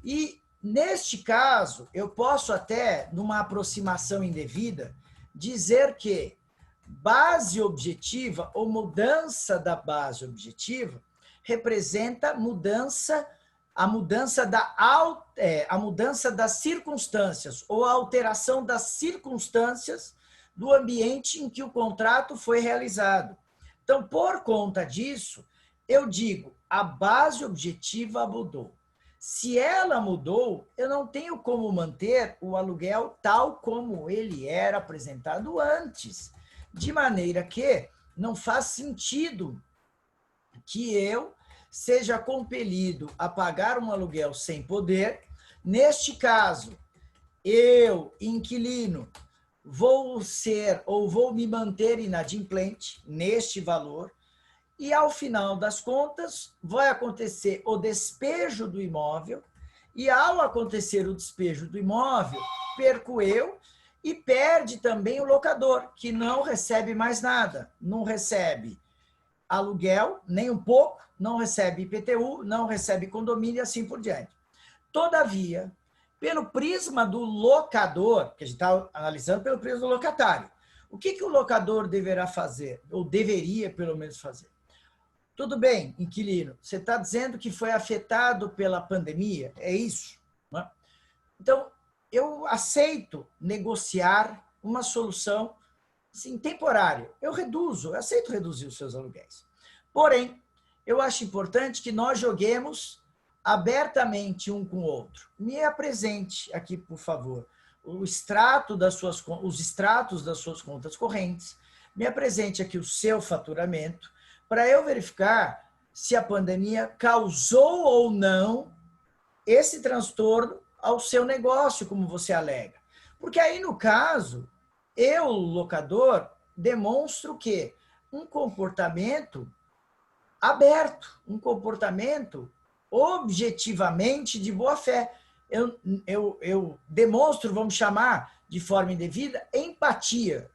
E, neste caso, eu posso até, numa aproximação indevida, dizer que base objetiva ou mudança da base objetiva representa a mudança das circunstâncias ou a alteração das circunstâncias do ambiente em que o contrato foi realizado. Então, por conta disso, eu digo, a base objetiva mudou. Se ela mudou, eu não tenho como manter o aluguel tal como ele era apresentado antes. De maneira que não faz sentido que eu seja compelido a pagar um aluguel sem poder. Neste caso, eu, inquilino, vou me manter inadimplente neste valor e, ao final das contas, vai acontecer o despejo do imóvel e, ao acontecer o despejo do imóvel, perco eu e perde também o locador, que não recebe mais nada, não recebe aluguel, nem um pouco, não recebe IPTU, não recebe condomínio e assim por diante. Todavia, pelo prisma do locador, que a gente está analisando pelo prisma do locatário, o que o locador deverá fazer, ou deveria pelo menos fazer? Tudo bem, inquilino, você está dizendo que foi afetado pela pandemia, é isso? Não é? Então, eu aceito negociar uma solução assim, temporária. Eu aceito reduzir os seus aluguéis. Porém, eu acho importante que nós joguemos abertamente um com o outro. Me apresente aqui, por favor, os extratos das suas contas correntes, me apresente aqui o seu faturamento, para eu verificar se a pandemia causou ou não esse transtorno ao seu negócio, como você alega. Porque aí, no caso, eu, locador, demonstro o quê? Um comportamento aberto, um comportamento objetivamente de boa-fé. Eu demonstro, vamos chamar de forma indevida, empatia.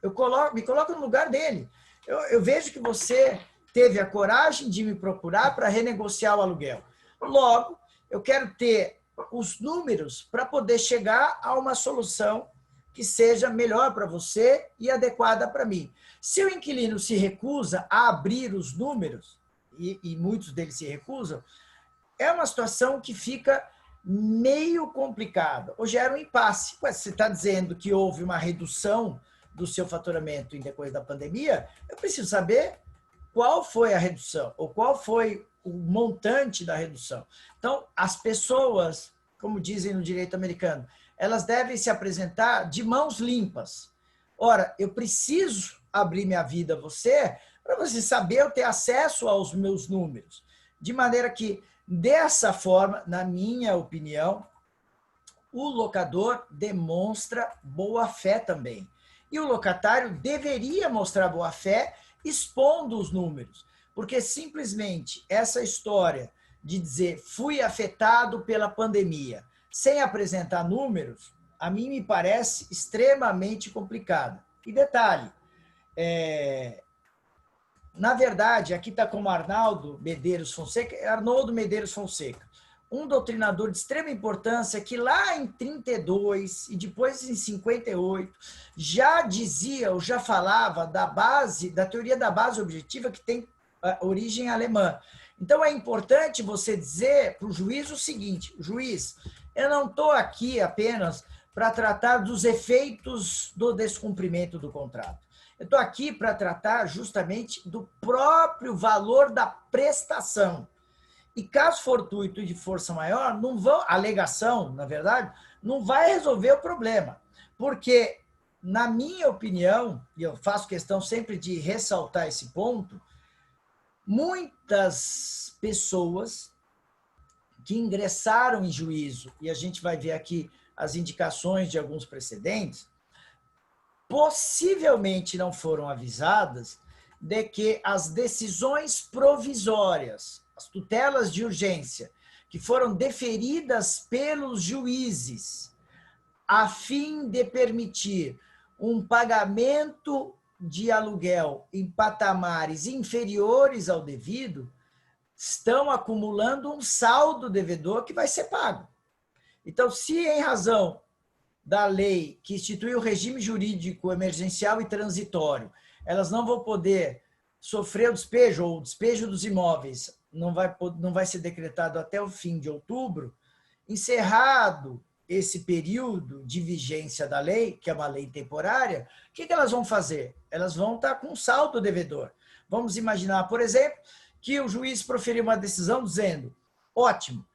Me coloco no lugar dele. Eu vejo que você teve a coragem de me procurar para renegociar o aluguel. Logo, eu quero ter os números para poder chegar a uma solução que seja melhor para você e adequada para mim. Se o inquilino se recusa a abrir os números, e muitos deles se recusam, é uma situação que fica meio complicada, ou gera um impasse. Ué, você está dizendo que houve uma redução do seu faturamento em decorrer da pandemia, eu preciso saber qual foi a redução, ou qual foi o montante da redução. Então, as pessoas, como dizem no direito americano, elas devem se apresentar de mãos limpas. Ora, eu preciso abrir minha vida a você, para você saber eu ter acesso aos meus números. De maneira que, Dessa forma, na minha opinião, o locador demonstra boa-fé também. E o locatário deveria mostrar boa-fé expondo os números, porque simplesmente essa história de dizer fui afetado pela pandemia sem apresentar números, a mim me parece extremamente complicada. E detalhe, na verdade, aqui está como Arnoldo Medeiros Fonseca, um doutrinador de extrema importância que lá em 32 e depois em 58 já dizia ou já falava da teoria da base objetiva que tem origem alemã. Então é importante você dizer para o juiz o seguinte: juiz, eu não estou aqui apenas para tratar dos efeitos do descumprimento do contrato. Eu estou aqui para tratar justamente do próprio valor da prestação. E caso fortuito e de força maior, a alegação, na verdade, não vai resolver o problema. Porque, na minha opinião, e eu faço questão sempre de ressaltar esse ponto, muitas pessoas que ingressaram em juízo, e a gente vai ver aqui as indicações de alguns precedentes, possivelmente não foram avisadas de que as decisões provisórias, as tutelas de urgência, que foram deferidas pelos juízes a fim de permitir um pagamento de aluguel em patamares inferiores ao devido, estão acumulando um saldo devedor que vai ser pago. Então, se em razão da lei que institui o regime jurídico emergencial e transitório, elas não vão poder sofrer o despejo, ou o despejo dos imóveis não vai ser decretado até o fim de outubro, encerrado esse período de vigência da lei, que é uma lei temporária, o que elas vão fazer? Elas vão estar com saldo devedor. Vamos imaginar, por exemplo, que o juiz proferiu uma decisão dizendo: ótimo,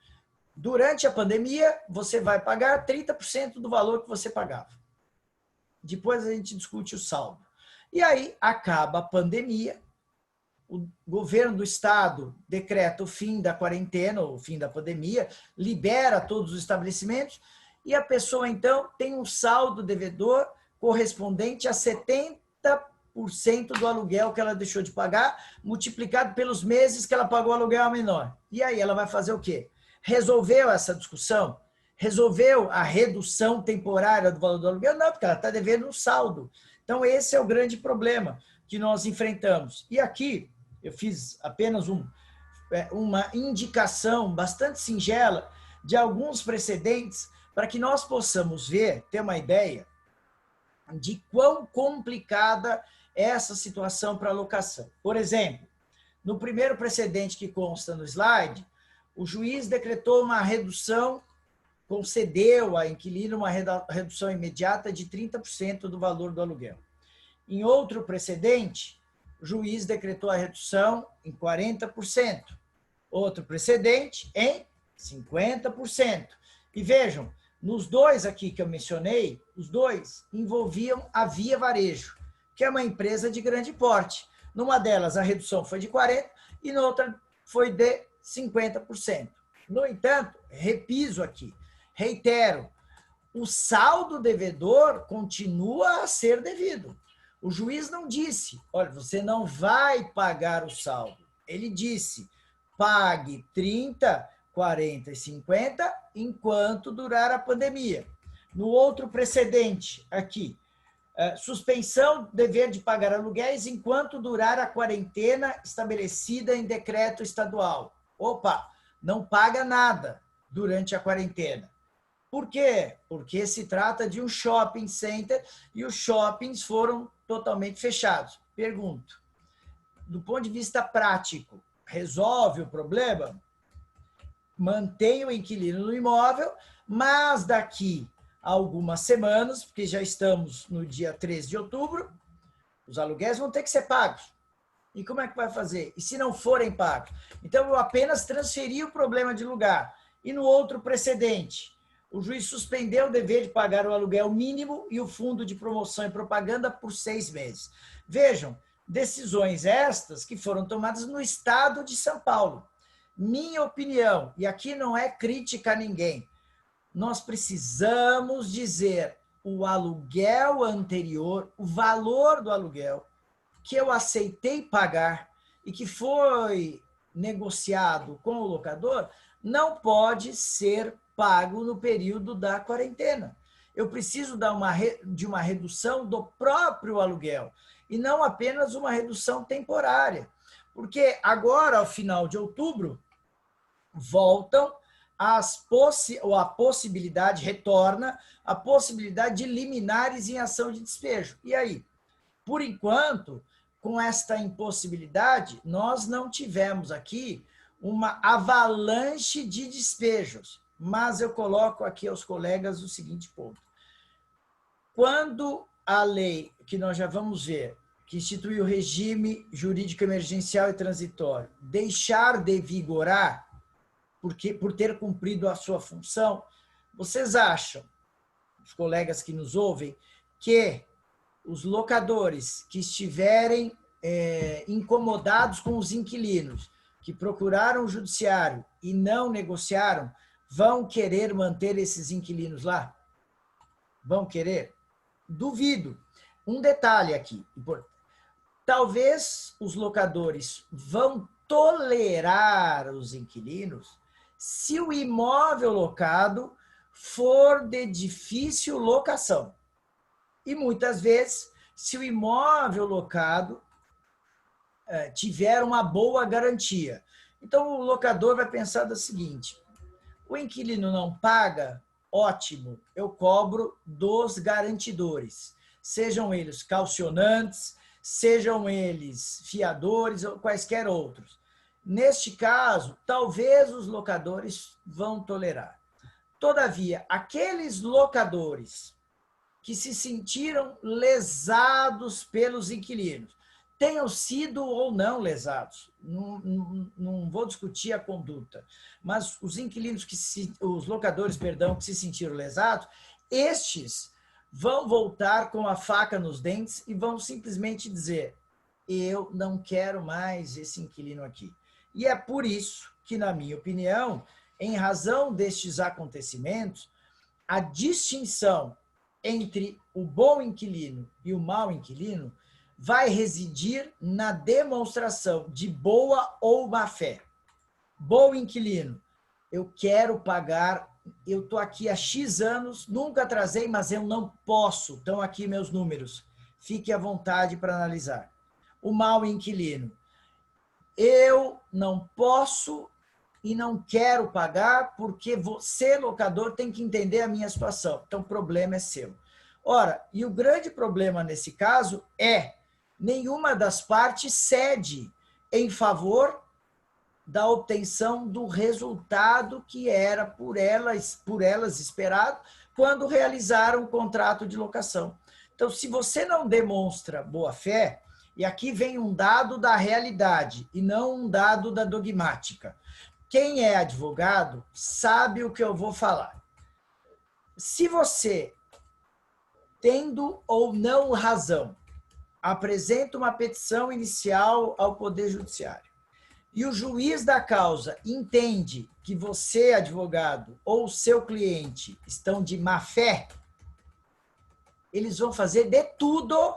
durante a pandemia você vai pagar 30% do valor que você pagava. Depois a gente discute o saldo. E aí acaba a pandemia, o governo do estado decreta o fim da quarentena, o fim da pandemia, libera todos os estabelecimentos e a pessoa, então, tem um saldo devedor correspondente a 70% do aluguel que ela deixou de pagar, multiplicado pelos meses que ela pagou aluguel menor. E aí ela vai fazer o quê? Resolveu essa discussão? Resolveu a redução temporária do valor do aluguel? Não, porque ela está devendo um saldo. Então, esse é o grande problema que nós enfrentamos. E aqui, eu fiz apenas uma indicação bastante singela de alguns precedentes para que nós possamos ter uma ideia de quão complicada é essa situação para a locação. Por exemplo, no primeiro precedente que consta no slide, o juiz decretou uma redução, concedeu a inquilino uma redução imediata de 30% do valor do aluguel. Em outro precedente, o juiz decretou a redução em 40%. Outro precedente em 50%. E vejam, nos dois aqui que eu mencionei, os dois envolviam a Via Varejo, que é uma empresa de grande porte. Numa delas, a redução foi de 40% e na outra foi de 50%. No entanto, repiso aqui, reitero, o saldo devedor continua a ser devido. O juiz não disse, olha, você não vai pagar o saldo. Ele disse, pague 30%, 40% e 50% enquanto durar a pandemia. No outro precedente, aqui, suspensão do dever de pagar aluguéis enquanto durar a quarentena estabelecida em decreto estadual. Opa, não paga nada durante a quarentena. Por quê? Porque se trata de um shopping center e os shoppings foram totalmente fechados. Pergunto, do ponto de vista prático, resolve o problema? Mantém o inquilino no imóvel, mas daqui a algumas semanas, porque já estamos no dia 13 de outubro, os aluguéis vão ter que ser pagos. E como é que vai fazer? E se não forem pagos? Então, eu apenas transferi o problema de lugar. E no outro precedente, o juiz suspendeu o dever de pagar o aluguel mínimo e o fundo de promoção e propaganda por 6 meses. Vejam, decisões estas que foram tomadas no estado de São Paulo. minha opinião, e aqui não é crítica a ninguém, nós precisamos dizer o aluguel anterior, o valor do aluguel que eu aceitei pagar e que foi negociado com o locador, não pode ser pago no período da quarentena. Eu preciso de uma redução do próprio aluguel e não apenas uma redução temporária. Porque agora, ao final de outubro, voltam a possibilidade, retorna a possibilidade de liminares em ação de despejo. E aí? Por enquanto, com esta impossibilidade, nós não tivemos aqui uma avalanche de despejos. Mas eu coloco aqui aos colegas o seguinte ponto. Quando a lei, que nós já vamos ver, que institui o regime jurídico emergencial e transitório, deixar de vigorar, por ter cumprido a sua função, vocês acham, os colegas que nos ouvem, que os locadores que estiverem incomodados com os inquilinos, que procuraram o judiciário e não negociaram, vão querer manter esses inquilinos lá? Vão querer? Duvido. Um detalhe aqui. Talvez os locadores vão tolerar os inquilinos se o imóvel locado for de difícil locação. E muitas vezes, se o imóvel locado tiver uma boa garantia. Então, o locador vai pensar da seguinte: o inquilino não paga, ótimo, eu cobro dos garantidores, sejam eles caucionantes, sejam eles fiadores ou quaisquer outros. Neste caso, talvez os locadores vão tolerar. Todavia, aqueles locadores que se sentiram lesados pelos inquilinos, tenham sido ou não lesados, não vou discutir a conduta, mas os inquilinos os locadores, que se sentiram lesados, estes vão voltar com a faca nos dentes e vão simplesmente dizer: eu não quero mais esse inquilino aqui. E é por isso que, na minha opinião, em razão destes acontecimentos, a distinção entre o bom inquilino e o mau inquilino vai residir na demonstração de boa ou má fé. Bom inquilino, eu quero pagar, eu estou aqui há X anos, nunca atrasei, mas eu não posso, estão aqui meus números, fique à vontade para analisar. O mau inquilino, eu não posso e não quero pagar porque você, locador, tem que entender a minha situação. Então, o problema é seu. Ora, e o grande problema nesse caso é nenhuma das partes cede em favor da obtenção do resultado que era por elas esperado quando realizaram o contrato de locação. Então, se você não demonstra boa-fé, e aqui vem um dado da realidade e não um dado da dogmática. Quem é advogado sabe o que eu vou falar. Se você, tendo ou não razão, apresenta uma petição inicial ao Poder Judiciário e o juiz da causa entende que você, advogado, ou seu cliente estão de má fé, eles vão fazer de tudo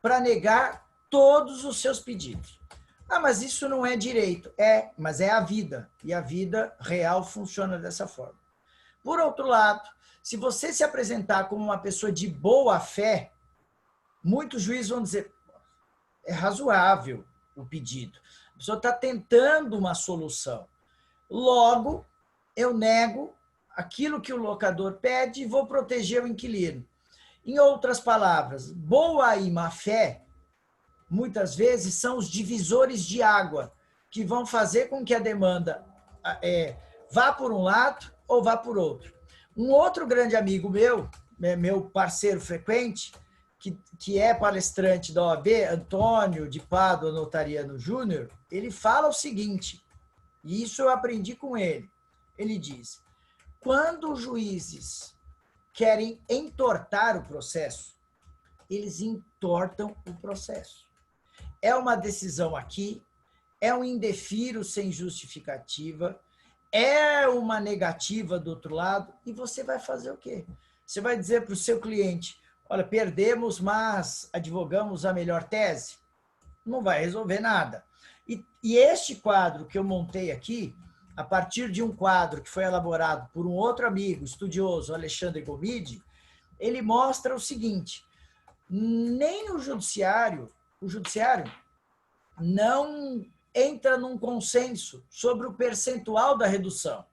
para negar todos os seus pedidos. Ah, mas isso não é direito. É, mas é a vida. E a vida real funciona dessa forma. Por outro lado, se você se apresentar como uma pessoa de boa fé, muitos juízes vão dizer: é razoável o pedido. A pessoa está tentando uma solução. Logo, eu nego aquilo que o locador pede e vou proteger o inquilino. Em outras palavras, boa e má fé, muitas vezes, são os divisores de água que vão fazer com que a demanda vá por um lado ou vá por outro. Um outro grande amigo meu, meu parceiro frequente, que é palestrante da OAB, Antônio de Pádua Notariano Júnior, ele fala o seguinte, e isso eu aprendi com ele. Ele diz: quando os juízes querem entortar o processo, eles entortam o processo. É uma decisão aqui, é um indefiro sem justificativa, é uma negativa do outro lado, e você vai fazer o quê? Você vai dizer para o seu cliente, olha, perdemos, mas advogamos a melhor tese? Não vai resolver nada. E este quadro que eu montei aqui, a partir de um quadro que foi elaborado por um outro amigo estudioso, Alexandre Gomide, ele mostra o seguinte, nem o judiciário não entra num consenso sobre o percentual da redução.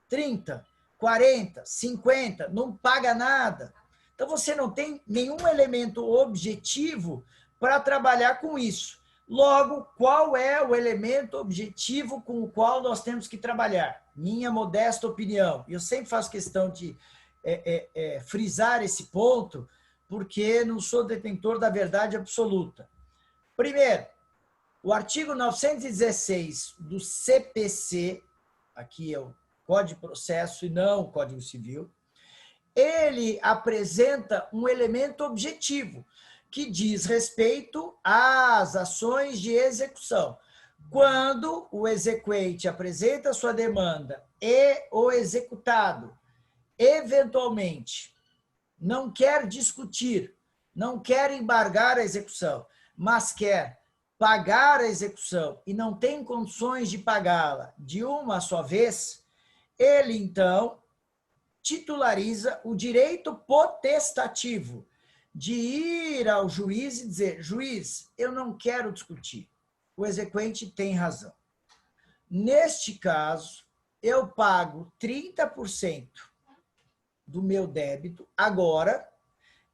30, 40, 50, não paga nada. Então, você não tem nenhum elemento objetivo para trabalhar com isso. Logo, qual é o elemento objetivo com o qual nós temos que trabalhar? Minha modesta opinião. E eu sempre faço questão de frisar esse ponto, porque não sou detentor da verdade absoluta. Primeiro, o artigo 916 do CPC, aqui é o Código de Processo e não o Código Civil, ele apresenta um elemento objetivo, que diz respeito às ações de execução. Quando o exequente apresenta sua demanda e o executado, eventualmente, não quer discutir, não quer embargar a execução, mas quer pagar a execução e não tem condições de pagá-la de uma só vez, ele, então, titulariza o direito potestativo de ir ao juiz e dizer, juiz, eu não quero discutir, o exequente tem razão. Neste caso, eu pago 30% do meu débito agora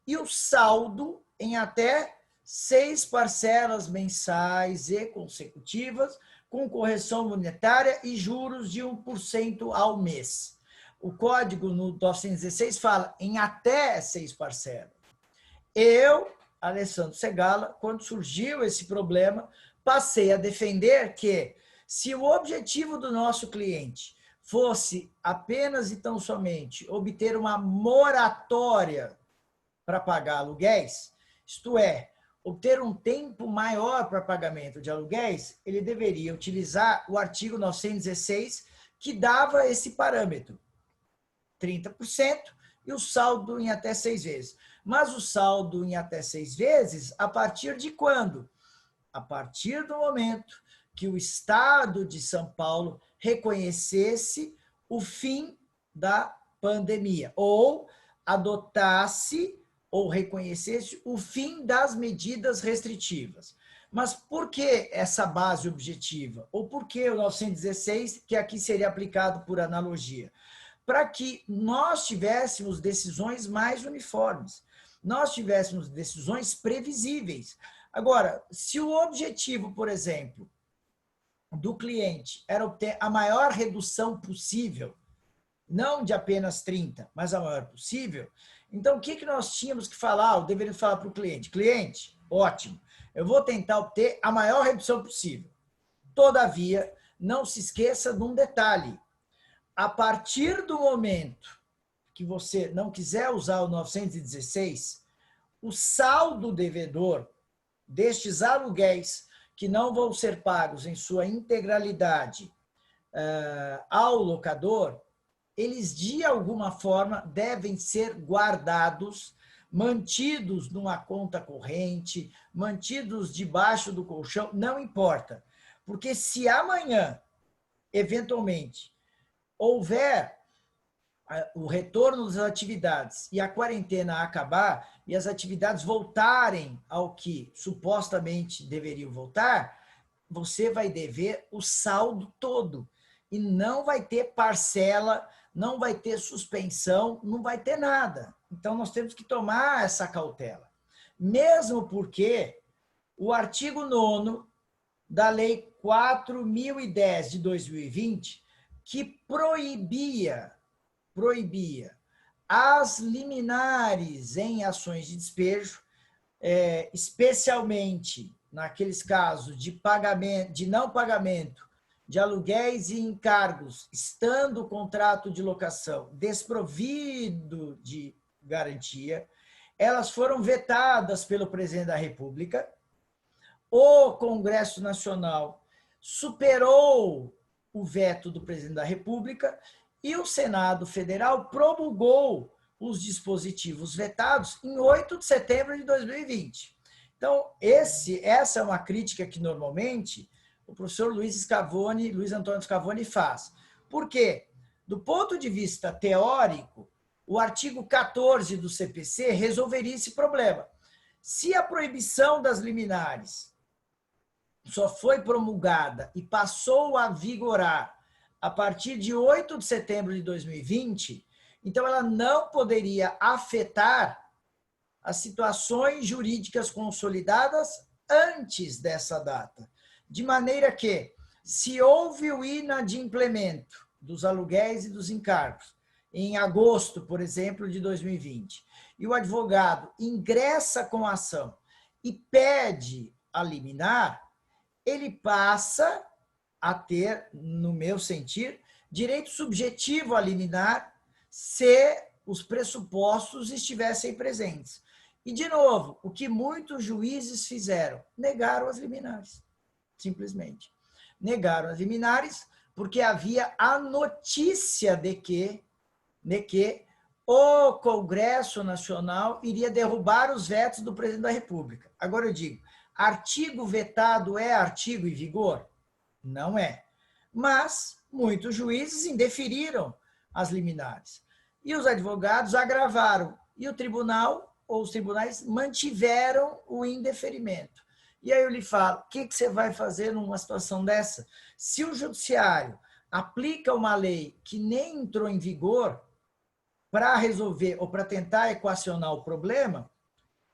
e o saldo em até 6 parcelas mensais e consecutivas com correção monetária e juros de 1% ao mês. O código no 916 fala em até 6 parcelas. Eu, Alessandro Segala, quando surgiu esse problema, passei a defender que, se o objetivo do nosso cliente fosse apenas e tão somente obter uma moratória para pagar aluguéis, isto é, obter um tempo maior para pagamento de aluguéis, ele deveria utilizar o artigo 916, que dava esse parâmetro, 30%, e o saldo em até 6 vezes. Mas o saldo em até 6 vezes, a partir de quando? A partir do momento que o Estado de São Paulo reconhecesse o fim da pandemia, ou adotasse ou reconhecesse o fim das medidas restritivas. Mas por que essa base objetiva? Ou por que o 916, que aqui seria aplicado por analogia? Para que nós tivéssemos decisões mais uniformes, nós tivéssemos decisões previsíveis. Agora, se o objetivo, por exemplo, do cliente era obter a maior redução possível, não de apenas 30%, mas a maior possível, então o que nós tínhamos que falar, ou deveríamos falar para o cliente? Cliente, ótimo, eu vou tentar obter a maior redução possível. Todavia, não se esqueça de um detalhe. A partir do momento que você não quiser usar o 916, o saldo devedor destes aluguéis que não vão ser pagos em sua integralidade ao locador, eles de alguma forma devem ser guardados, mantidos numa conta corrente, mantidos debaixo do colchão, não importa. Porque se amanhã, eventualmente, houver o retorno das atividades e a quarentena acabar e as atividades voltarem ao que supostamente deveriam voltar, você vai dever o saldo todo e não vai ter parcela, não vai ter suspensão, não vai ter nada. Então, nós temos que tomar essa cautela. Mesmo porque o artigo 9º da Lei 4.010 de 2020, que proibia as liminares em ações de despejo, especialmente naqueles casos de pagamento, de não pagamento de aluguéis e encargos, estando o contrato de locação desprovido de garantia, elas foram vetadas pelo presidente da República. O Congresso Nacional superou o veto do presidente da República e o Senado Federal promulgou os dispositivos vetados em 8 de setembro de 2020. Então, essa é uma crítica que normalmente o professor Luiz Antônio Scavone faz. Por quê? Do ponto de vista teórico, o artigo 14 do CPC resolveria esse problema. Se a proibição das liminares só foi promulgada e passou a vigorar a partir de 8 de setembro de 2020, então ela não poderia afetar as situações jurídicas consolidadas antes dessa data. De maneira que, se houve o inadimplemento dos aluguéis e dos encargos em agosto, por exemplo, de 2020, e o advogado ingressa com a ação e pede a liminar, ele passa a ter, no meu sentir, direito subjetivo a liminar se os pressupostos estivessem presentes. E, de novo, o que muitos juízes fizeram? Negaram as liminares, simplesmente. Negaram as liminares porque havia a notícia de que o Congresso Nacional iria derrubar os vetos do presidente da República. Agora eu digo, artigo vetado é artigo em vigor? Não é. Mas muitos juízes indeferiram as liminares. E os advogados agravaram. E o tribunal, ou os tribunais, mantiveram o indeferimento. E aí eu lhe falo, o que você vai fazer numa situação dessa? Se o judiciário aplica uma lei que nem entrou em vigor para resolver ou para tentar equacionar o problema,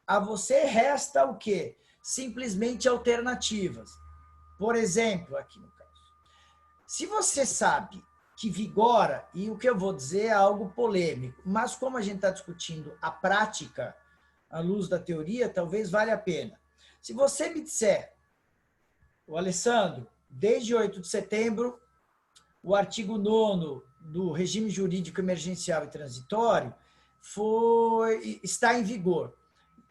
a você resta o quê? Simplesmente alternativas. Por exemplo, aqui no caso, se você sabe que vigora, e o que eu vou dizer é algo polêmico, mas como a gente está discutindo a prática, à luz da teoria, talvez valha a pena. Se você me disser, o Alessandro, desde 8 de setembro, o artigo 9º do regime jurídico emergencial e transitório está em vigor.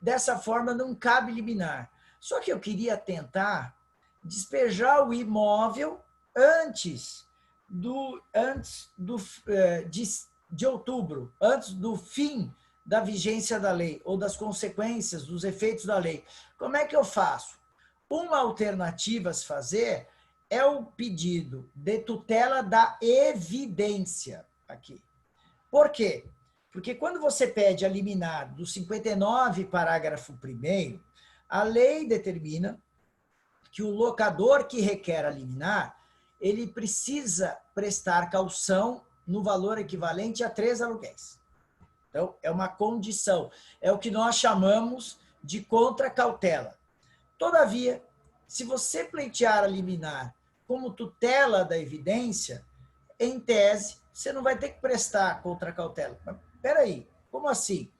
Dessa forma, não cabe liminar. Só que eu queria tentar despejar o imóvel antes de outubro, antes do fim da vigência da lei ou das consequências, dos efeitos da lei. Como é que eu faço? Uma alternativa a se fazer é o pedido de tutela da evidência aqui. Por quê? Porque quando você pede a liminar do 59, parágrafo 1º, a lei determina que o locador que requer a liminar, ele precisa prestar caução no valor equivalente a 3 aluguéis. Então, é uma condição. É o que nós chamamos de contracautela. Todavia, se você pleitear a liminar como tutela da evidência, em tese, você não vai ter que prestar contracautela. Mas, espera aí, como assim?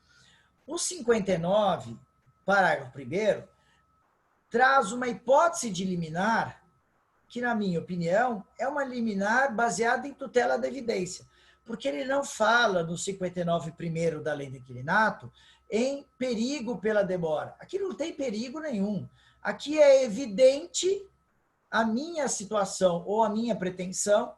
O 59, parágrafo 1º, traz uma hipótese de liminar que, na minha opinião, é uma liminar baseada em tutela da evidência, porque ele não fala no 59 primeiro da lei do inquilinato em perigo pela demora. Aqui não tem perigo nenhum. Aqui é evidente a minha situação ou a minha pretensão,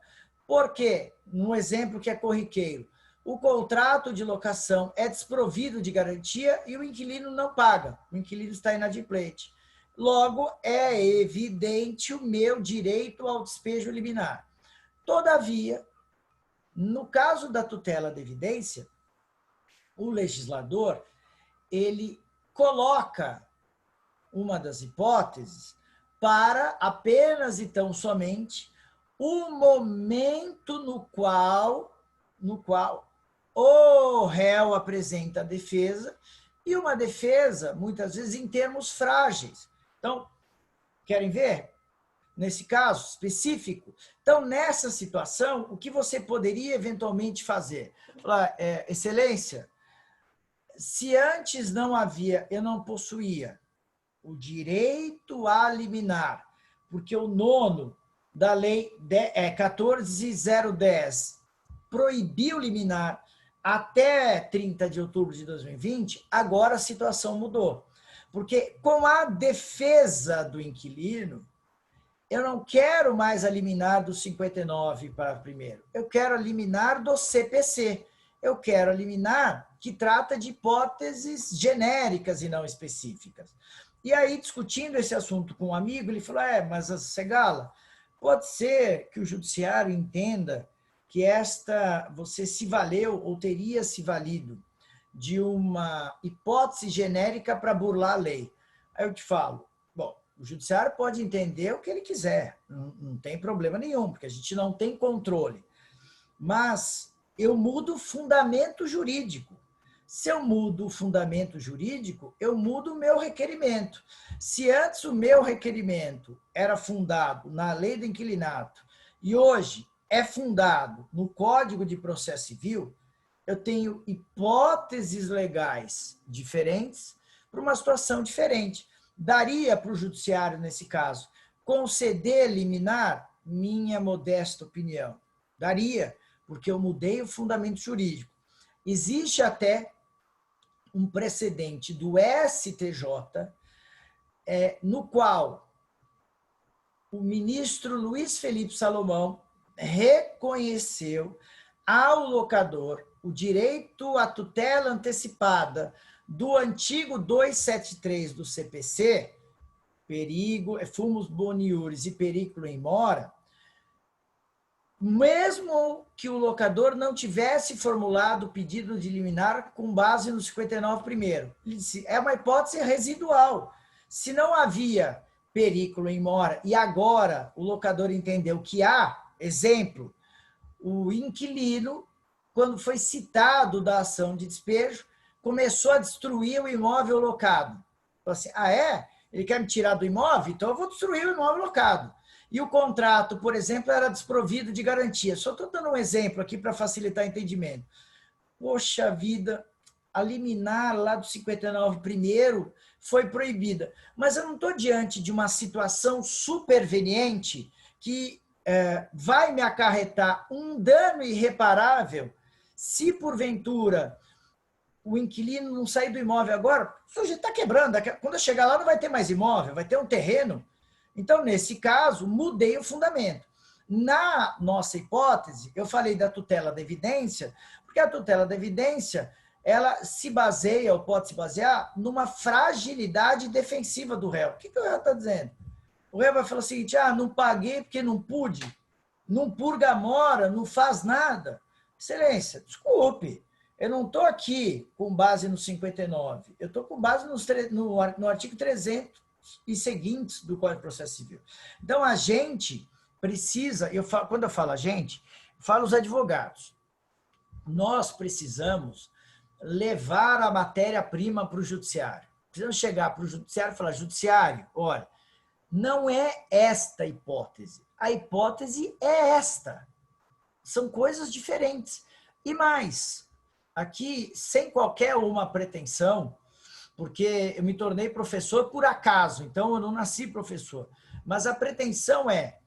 porque, no exemplo que é corriqueiro, o contrato de locação é desprovido de garantia e o inquilino não paga, o inquilino está inadimplente. Logo, é evidente o meu direito ao despejo liminar. Todavia, no caso da tutela da evidência, o legislador, ele coloca uma das hipóteses para apenas e tão somente o momento no qual o réu apresenta a defesa, e uma defesa, muitas vezes, em termos frágeis. Então, querem ver? Nesse caso específico. Então, nessa situação, o que você poderia eventualmente fazer? Falar, excelência, se antes eu não possuía o direito a liminar, porque o 9º da lei 14.010 proibiu liminar até 30 de outubro de 2020, agora a situação mudou. Porque com a defesa do inquilino, eu não quero mais a liminar do 59 para primeiro. Eu quero a liminar do CPC. Eu quero a liminar que trata de hipóteses genéricas e não específicas. E aí, discutindo esse assunto com um amigo, ele falou, mas a Segala, pode ser que o judiciário entenda que você se valeu ou teria se valido de uma hipótese genérica para burlar a lei. Aí eu te falo, bom, o judiciário pode entender o que ele quiser, não tem problema nenhum, porque a gente não tem controle. Mas eu mudo o fundamento jurídico. Se eu mudo o fundamento jurídico, eu mudo o meu requerimento. Se antes o meu requerimento era fundado na lei do inquilinato e hoje é fundado no Código de Processo Civil, eu tenho hipóteses legais diferentes para uma situação diferente. Daria para o judiciário, nesse caso, conceder liminar? Minha modesta opinião. Daria, porque eu mudei o fundamento jurídico. Existe até um precedente do STJ, no qual o ministro Luiz Felipe Salomão reconheceu ao locador o direito à tutela antecipada do antigo 273 do CPC, fumus boniuris e periculo in mora, mesmo que o locador não tivesse formulado o pedido de liminar com base no 59 primeiro. Ele disse, é uma hipótese residual. Se não havia periculo in mora e agora o locador entendeu que há, exemplo, o inquilino, quando foi citado da ação de despejo, começou a destruir o imóvel locado. Falou assim, ele quer me tirar do imóvel? Então eu vou destruir o imóvel locado. E o contrato, por exemplo, era desprovido de garantia. Só estou dando um exemplo aqui para facilitar o entendimento. Poxa vida, a liminar lá do 59 primeiro foi proibida. Mas eu não estou diante de uma situação superveniente que vai me acarretar um dano irreparável se, porventura, o inquilino não sair do imóvel agora, o sujeito está quebrando. Quando eu chegar lá, não vai ter mais imóvel, vai ter um terreno. Então, nesse caso, mudei o fundamento. Na nossa hipótese, eu falei da tutela da evidência, porque a tutela da evidência, ela se baseia, ou pode se basear, numa fragilidade defensiva do réu. O que o réu está dizendo? O réu vai falar o seguinte, não paguei porque não pude, não purga a mora, não faz nada. Excelência, desculpe, eu não estou aqui com base no 59, eu estou com base no artigo 300 e seguintes do Código de Processo Civil. Então, a gente precisa, quando eu falo a gente, eu falo os advogados. Nós precisamos levar a matéria-prima para o judiciário. Precisamos chegar para o judiciário e falar, judiciário, olha, não é esta hipótese, a hipótese é esta. São coisas diferentes. E mais, aqui, sem qualquer uma pretensão, porque eu me tornei professor por acaso, então eu não nasci professor. Mas a pretensão é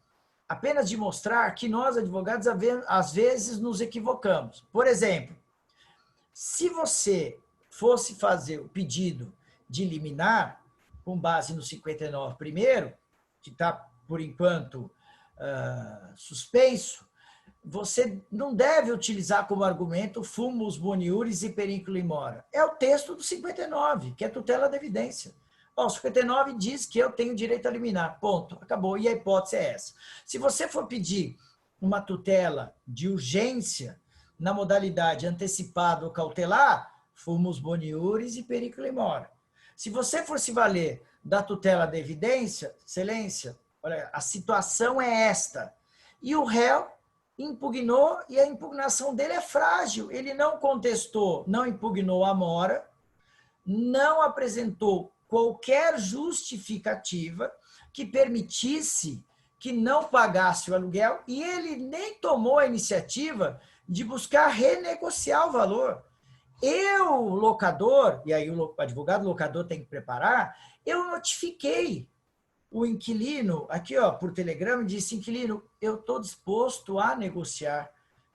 apenas de mostrar que nós, advogados, às vezes nos equivocamos. Por exemplo, se você fosse fazer o pedido de liminar, com base no 59 primeiro, que está, por enquanto, suspenso, você não deve utilizar como argumento fumus boniuris e periculo in mora. É o texto do 59, que é tutela da evidência. O 59 diz que eu tenho direito a liminar. Ponto. Acabou. E a hipótese é essa. Se você for pedir uma tutela de urgência na modalidade antecipada ou cautelar, fumus boniuris e periculo in mora. Se você for se valer da tutela da evidência, excelência, olha, a situação é esta. E o réu impugnou e a impugnação dele é frágil. Ele não contestou, não impugnou a mora, não apresentou qualquer justificativa que permitisse que não pagasse o aluguel e ele nem tomou a iniciativa de buscar renegociar o valor. Eu, locador, e aí o advogado locador tem que preparar, eu notifiquei o inquilino, aqui por telegrama, disse, inquilino, eu estou disposto a negociar,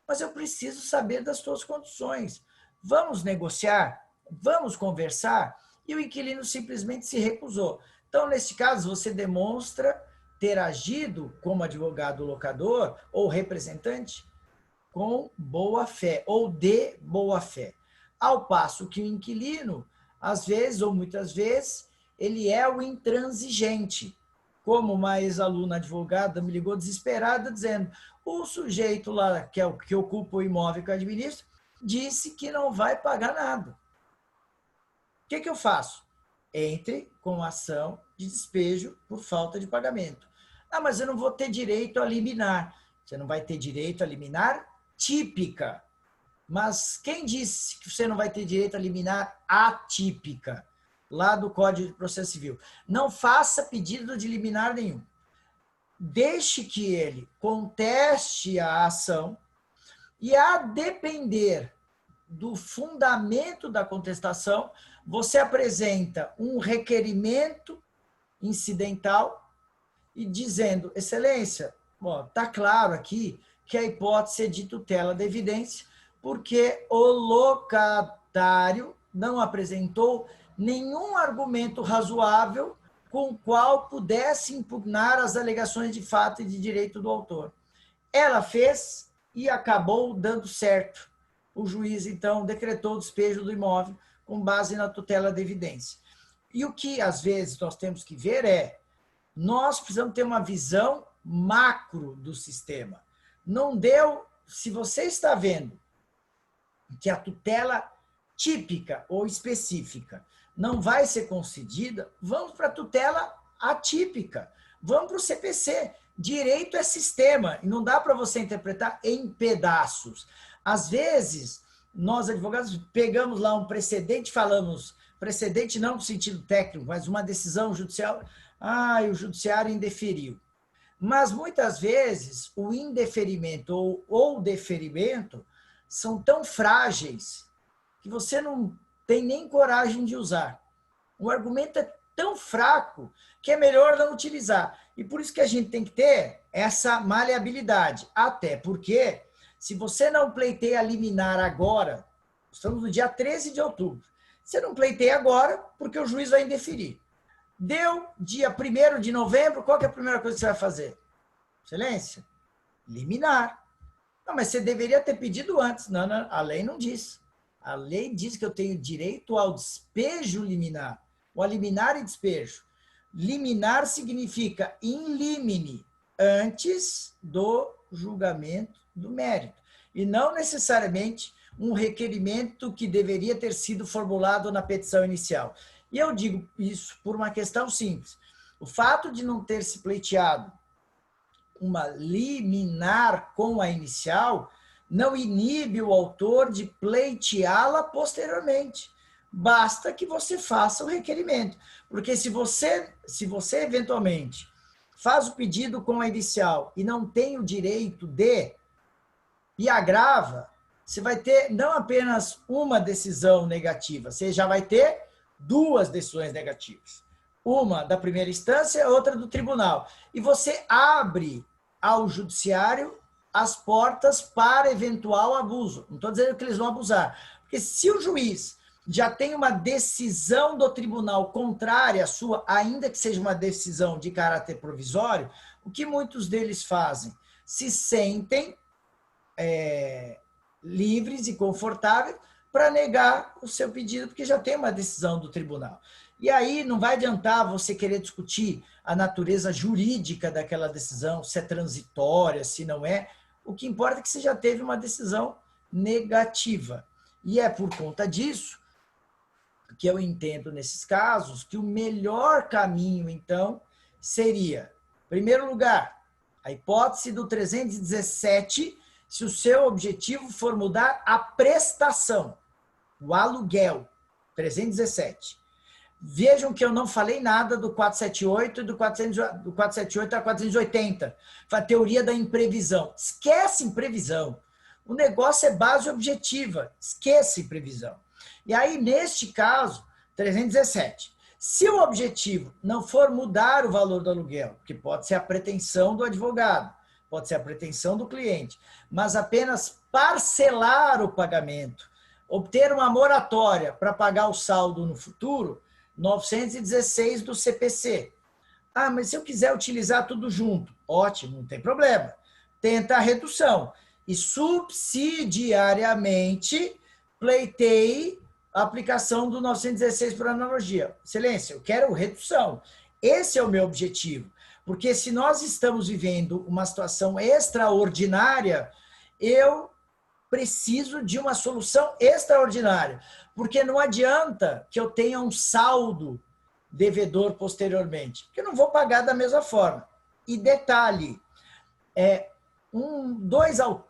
mas eu preciso saber das suas condições. Vamos negociar? Vamos conversar? E o inquilino simplesmente se recusou. Então, nesse caso, você demonstra ter agido como advogado locador ou representante com boa fé ou de boa fé. Ao passo que o inquilino, às vezes ou muitas vezes, ele é o intransigente. Como uma ex-aluna advogada me ligou desesperada dizendo: o sujeito lá, que é o que ocupa o imóvel que eu administro, disse que não vai pagar nada. O que eu faço? Entre com ação de despejo por falta de pagamento. Ah, mas eu não vou ter direito a liminar. Você não vai ter direito a liminar típica. Mas quem disse que você não vai ter direito a liminar atípica? Lá do Código de Processo Civil. Não faça pedido de liminar nenhum. Deixe que ele conteste a ação e, a depender do fundamento da contestação, você apresenta um requerimento incidental e dizendo: excelência, está claro aqui que a hipótese é de tutela da evidência, porque o locatário não apresentou nenhum argumento razoável com o qual pudesse impugnar as alegações de fato e de direito do autor. Ela fez e acabou dando certo. O juiz, então, decretou o despejo do imóvel com base na tutela da evidência. E o que, às vezes, nós temos que ver é: nós precisamos ter uma visão macro do sistema. Não deu, se você está vendo que a tutela típica ou específica não vai ser concedida, vamos para a tutela atípica, vamos para o CPC. Direito é sistema, e não dá para você interpretar em pedaços. Às vezes, nós advogados pegamos lá um precedente, falamos, precedente não no sentido técnico, mas uma decisão judicial, o judiciário indeferiu. Mas muitas vezes o indeferimento ou deferimento são tão frágeis que você não tem nem coragem de usar. O argumento é tão fraco que é melhor não utilizar. E por isso que a gente tem que ter essa maleabilidade. Até porque, se você não pleiteia liminar agora, estamos no dia 13 de outubro, você não pleiteia agora porque o juiz vai indeferir. Deu dia 1º de novembro, qual que é a primeira coisa que você vai fazer? Excelência, liminar. Não, mas você deveria ter pedido antes. Não, a lei não diz. A lei diz que eu tenho direito ao despejo liminar, ou a liminar e despejo. Liminar significa in limine, antes do julgamento do mérito, e não necessariamente um requerimento que deveria ter sido formulado na petição inicial. E eu digo isso por uma questão simples. O fato de não ter se pleiteado uma liminar com a inicial não inibe o autor de pleiteá-la posteriormente. Basta que você faça o requerimento. Porque se você eventualmente faz o pedido com a inicial e não tem o direito e agrava, você vai ter não apenas uma decisão negativa, você já vai ter 2 decisões negativas. Uma da primeira instância e outra do tribunal. E você abre ao judiciário as portas para eventual abuso. Não estou dizendo que eles vão abusar. Porque se o juiz já tem uma decisão do tribunal contrária à sua, ainda que seja uma decisão de caráter provisório, o que muitos deles fazem? Se sentem livres e confortáveis para negar o seu pedido, porque já tem uma decisão do tribunal. E aí não vai adiantar você querer discutir a natureza jurídica daquela decisão, se é transitória, se não é. O que importa é que você já teve uma decisão negativa. E é por conta disso que eu entendo, nesses casos, que o melhor caminho, então, seria, em primeiro lugar, a hipótese do 317, se o seu objetivo for mudar a prestação, o aluguel, 317. Vejam que eu não falei nada do 478 e do 478 a 480, a teoria da imprevisão. Esquece imprevisão. O negócio é base objetiva. Esquece imprevisão. E aí, neste caso, 317. Se o objetivo não for mudar o valor do aluguel, que pode ser a pretensão do advogado, pode ser a pretensão do cliente, mas apenas parcelar o pagamento, obter uma moratória para pagar o saldo no futuro, 916 do CPC. Ah, mas se eu quiser utilizar tudo junto, ótimo, não tem problema. Tenta a redução. E subsidiariamente pleiteie a aplicação do 916 por analogia. Excelência, eu quero redução. Esse é o meu objetivo. Porque se nós estamos vivendo uma situação extraordinária, eu preciso de uma solução extraordinária. Porque não adianta que eu tenha um saldo devedor posteriormente, porque eu não vou pagar da mesma forma. E detalhe,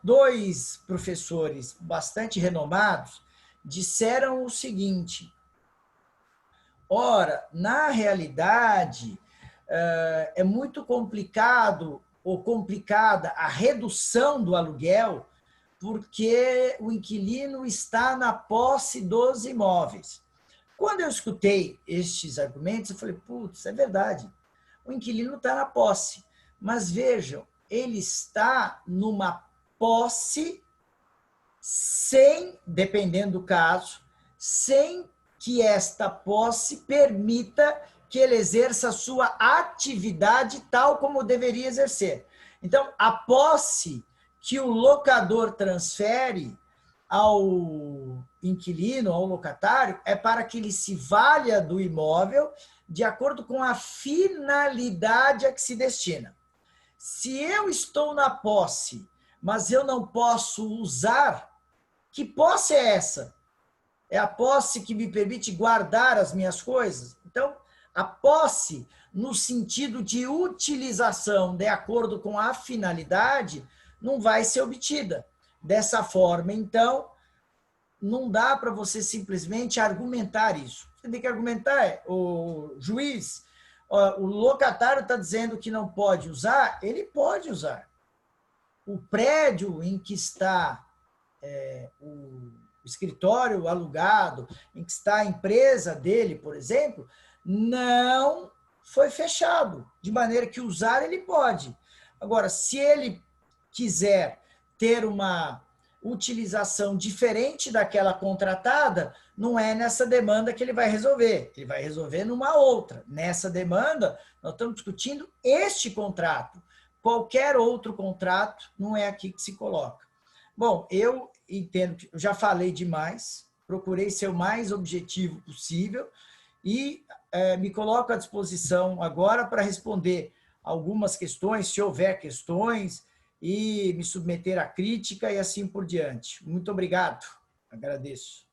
dois professores bastante renomados disseram o seguinte: ora, na realidade, é muito complicado ou complicada a redução do aluguel porque o inquilino está na posse dos imóveis. Quando eu escutei estes argumentos, eu falei, putz, é verdade. O inquilino está na posse. Mas vejam, ele está numa posse sem, dependendo do caso, sem que esta posse permita que ele exerça a sua atividade tal como deveria exercer. Então, a posse que o locador transfere ao inquilino, ao locatário, é para que ele se valha do imóvel de acordo com a finalidade a que se destina. Se eu estou na posse, mas eu não posso usar, que posse é essa? É a posse que me permite guardar as minhas coisas? Então, a posse, no sentido de utilização de acordo com a finalidade, não vai ser obtida. Dessa forma, então, não dá para você simplesmente argumentar isso. Você tem que argumentar, o juiz, o locatário está dizendo que não pode usar, ele pode usar. O prédio em que está o escritório alugado, em que está a empresa dele, por exemplo, não foi fechado, de maneira que usar ele pode. Agora, se ele quiser ter uma utilização diferente daquela contratada, não é nessa demanda que ele vai resolver. Ele vai resolver numa outra. Nessa demanda, nós estamos discutindo este contrato. Qualquer outro contrato não é aqui que se coloca. Bom, eu entendo que eu já falei demais, procurei ser o mais objetivo possível e me coloco à disposição agora para responder algumas questões, se houver questões, e me submeter à crítica e assim por diante. Muito obrigado. Agradeço.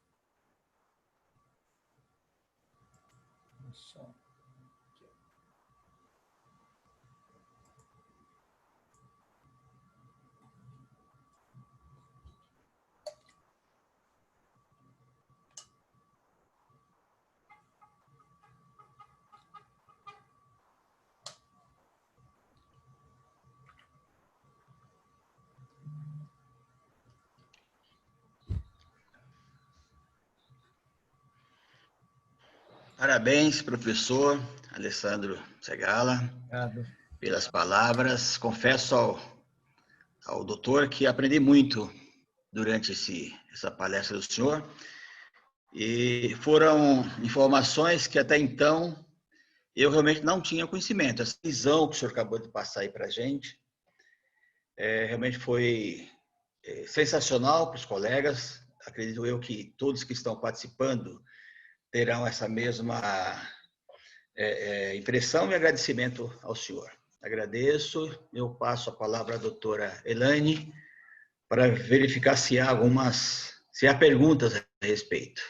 Parabéns, professor Alessandro Segala, Obrigado. pelas palavras. Confesso ao doutor que aprendi muito durante essa palestra do senhor, e foram informações que até então eu realmente não tinha conhecimento. Essa visão que o senhor acabou de passar aí para a gente realmente foi sensacional para os colegas. Acredito eu que todos que estão participando terão essa mesma impressão e agradecimento ao senhor. Agradeço. Eu passo a palavra à doutora Elaine para verificar se há perguntas a respeito.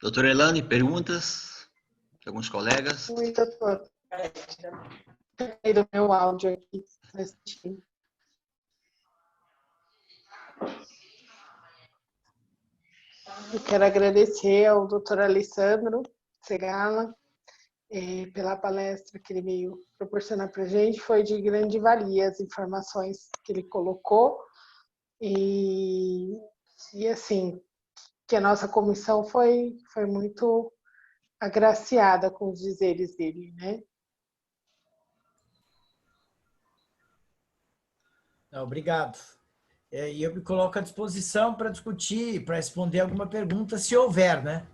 Doutora Elaine, perguntas de alguns colegas? Oi, doutor. Aí do meu áudio aqui. Eu quero agradecer ao Dr. Alessandro Segala pela palestra que ele veio proporcionar para a gente. Foi de grande valia as informações que ele colocou e assim, que a nossa comissão foi muito agraciada com os dizeres dele, né? Obrigado. E eu me coloco à disposição para discutir, para responder alguma pergunta, se houver, né?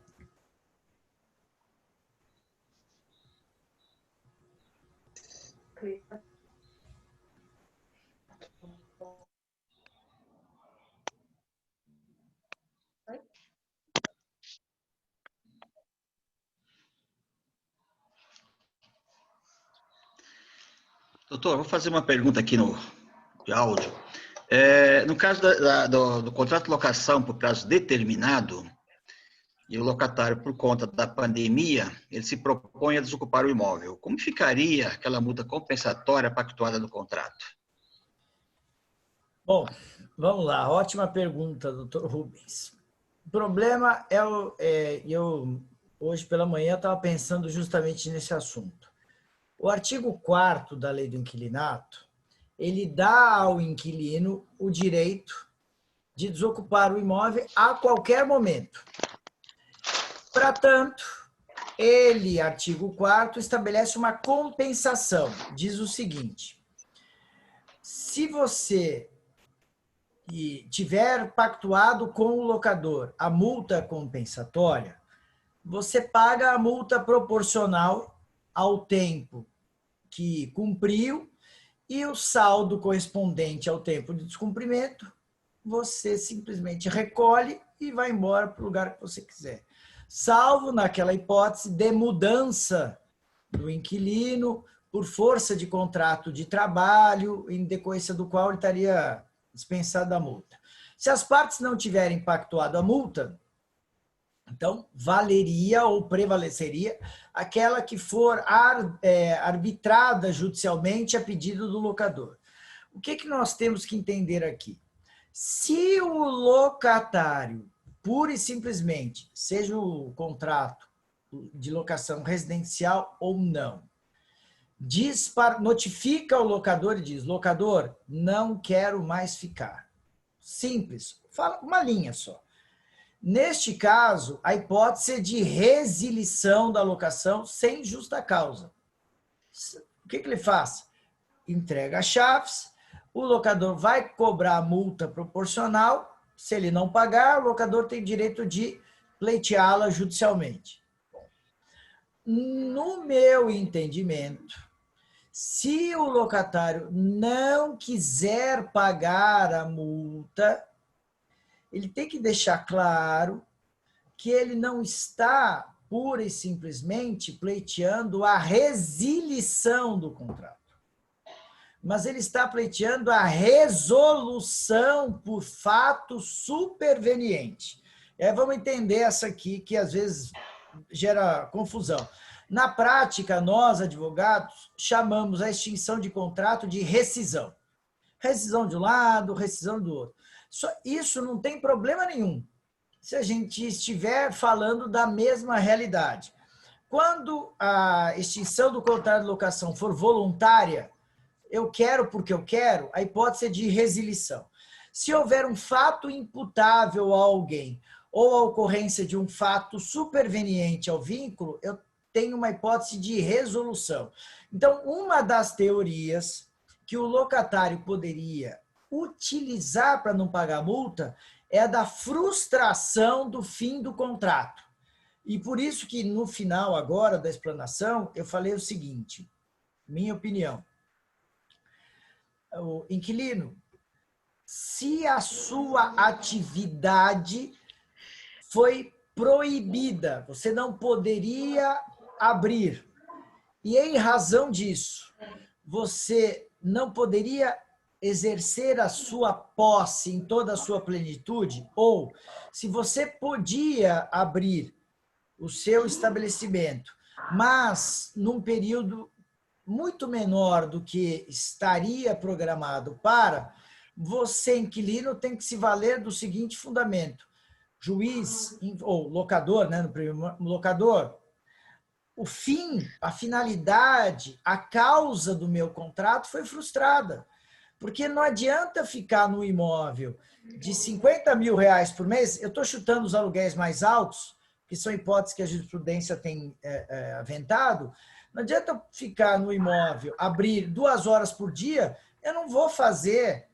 Doutor, vou fazer uma pergunta aqui de áudio. No caso do contrato de locação por prazo determinado, e o locatário, por conta da pandemia, ele se propõe a desocupar o imóvel, como ficaria aquela multa compensatória pactuada no contrato? Bom, vamos lá. Ótima pergunta, doutor Rubens. O problema eu hoje pela manhã estava pensando justamente nesse assunto. O artigo 4º da Lei do Inquilinato, ele dá ao inquilino o direito de desocupar o imóvel a qualquer momento. Para tanto, ele, artigo 4º, estabelece uma compensação. Diz o seguinte: se você tiver pactuado com o locador a multa compensatória, você paga a multa proporcional ao tempo que cumpriu e o saldo correspondente ao tempo de descumprimento, você simplesmente recolhe e vai embora para o lugar que você quiser. Salvo naquela hipótese de mudança do inquilino por força de contrato de trabalho, em decorrência do qual ele estaria dispensado da multa. Se as partes não tiverem pactuado a multa, então valeria ou prevaleceria aquela que for arbitrada judicialmente a pedido do locador. O que nós temos que entender aqui? Se o locatário, pura e simplesmente, seja o contrato de locação residencial ou não, notifica o locador e diz: locador, não quero mais ficar. Simples, fala uma linha só. Neste caso, a hipótese é de resilição da locação sem justa causa. O que ele faz? Entrega as chaves, o locador vai cobrar a multa proporcional. Se ele não pagar, o locador tem direito de pleiteá-la judicialmente. No meu entendimento, se o locatário não quiser pagar a multa, ele tem que deixar claro que ele não está pura e simplesmente pleiteando a resilição do contrato, mas ele está pleiteando a resolução por fato superveniente. Vamos entender essa aqui, que às vezes gera confusão. Na prática, nós, advogados, chamamos a extinção de contrato de rescisão. Rescisão de um lado, rescisão do outro. Isso não tem problema nenhum, se a gente estiver falando da mesma realidade. Quando a extinção do contrato de locação for voluntária, eu quero porque eu quero, a hipótese é de resilição. Se houver um fato imputável a alguém ou a ocorrência de um fato superveniente ao vínculo, eu tenho uma hipótese de resolução. Então, uma das teorias que o locatário poderia utilizar para não pagar multa é a da frustração do fim do contrato. E por isso que no final agora da explanação eu falei o seguinte, minha opinião: o inquilino, se a sua atividade foi proibida, você não poderia abrir, e em razão disso, você não poderia exercer a sua posse em toda a sua plenitude, ou se você podia abrir o seu estabelecimento, mas num período muito menor do que estaria programado para, você, inquilino, tem que se valer do seguinte fundamento: juiz ou locador, né, no primeiro locador, o fim, a finalidade, a causa do meu contrato foi frustrada. Porque não adianta ficar no imóvel de 50 mil reais por mês, eu estou chutando os aluguéis mais altos, que são hipóteses que a jurisprudência tem aventado, não adianta ficar no imóvel, abrir 2 horas por dia, eu não vou fazer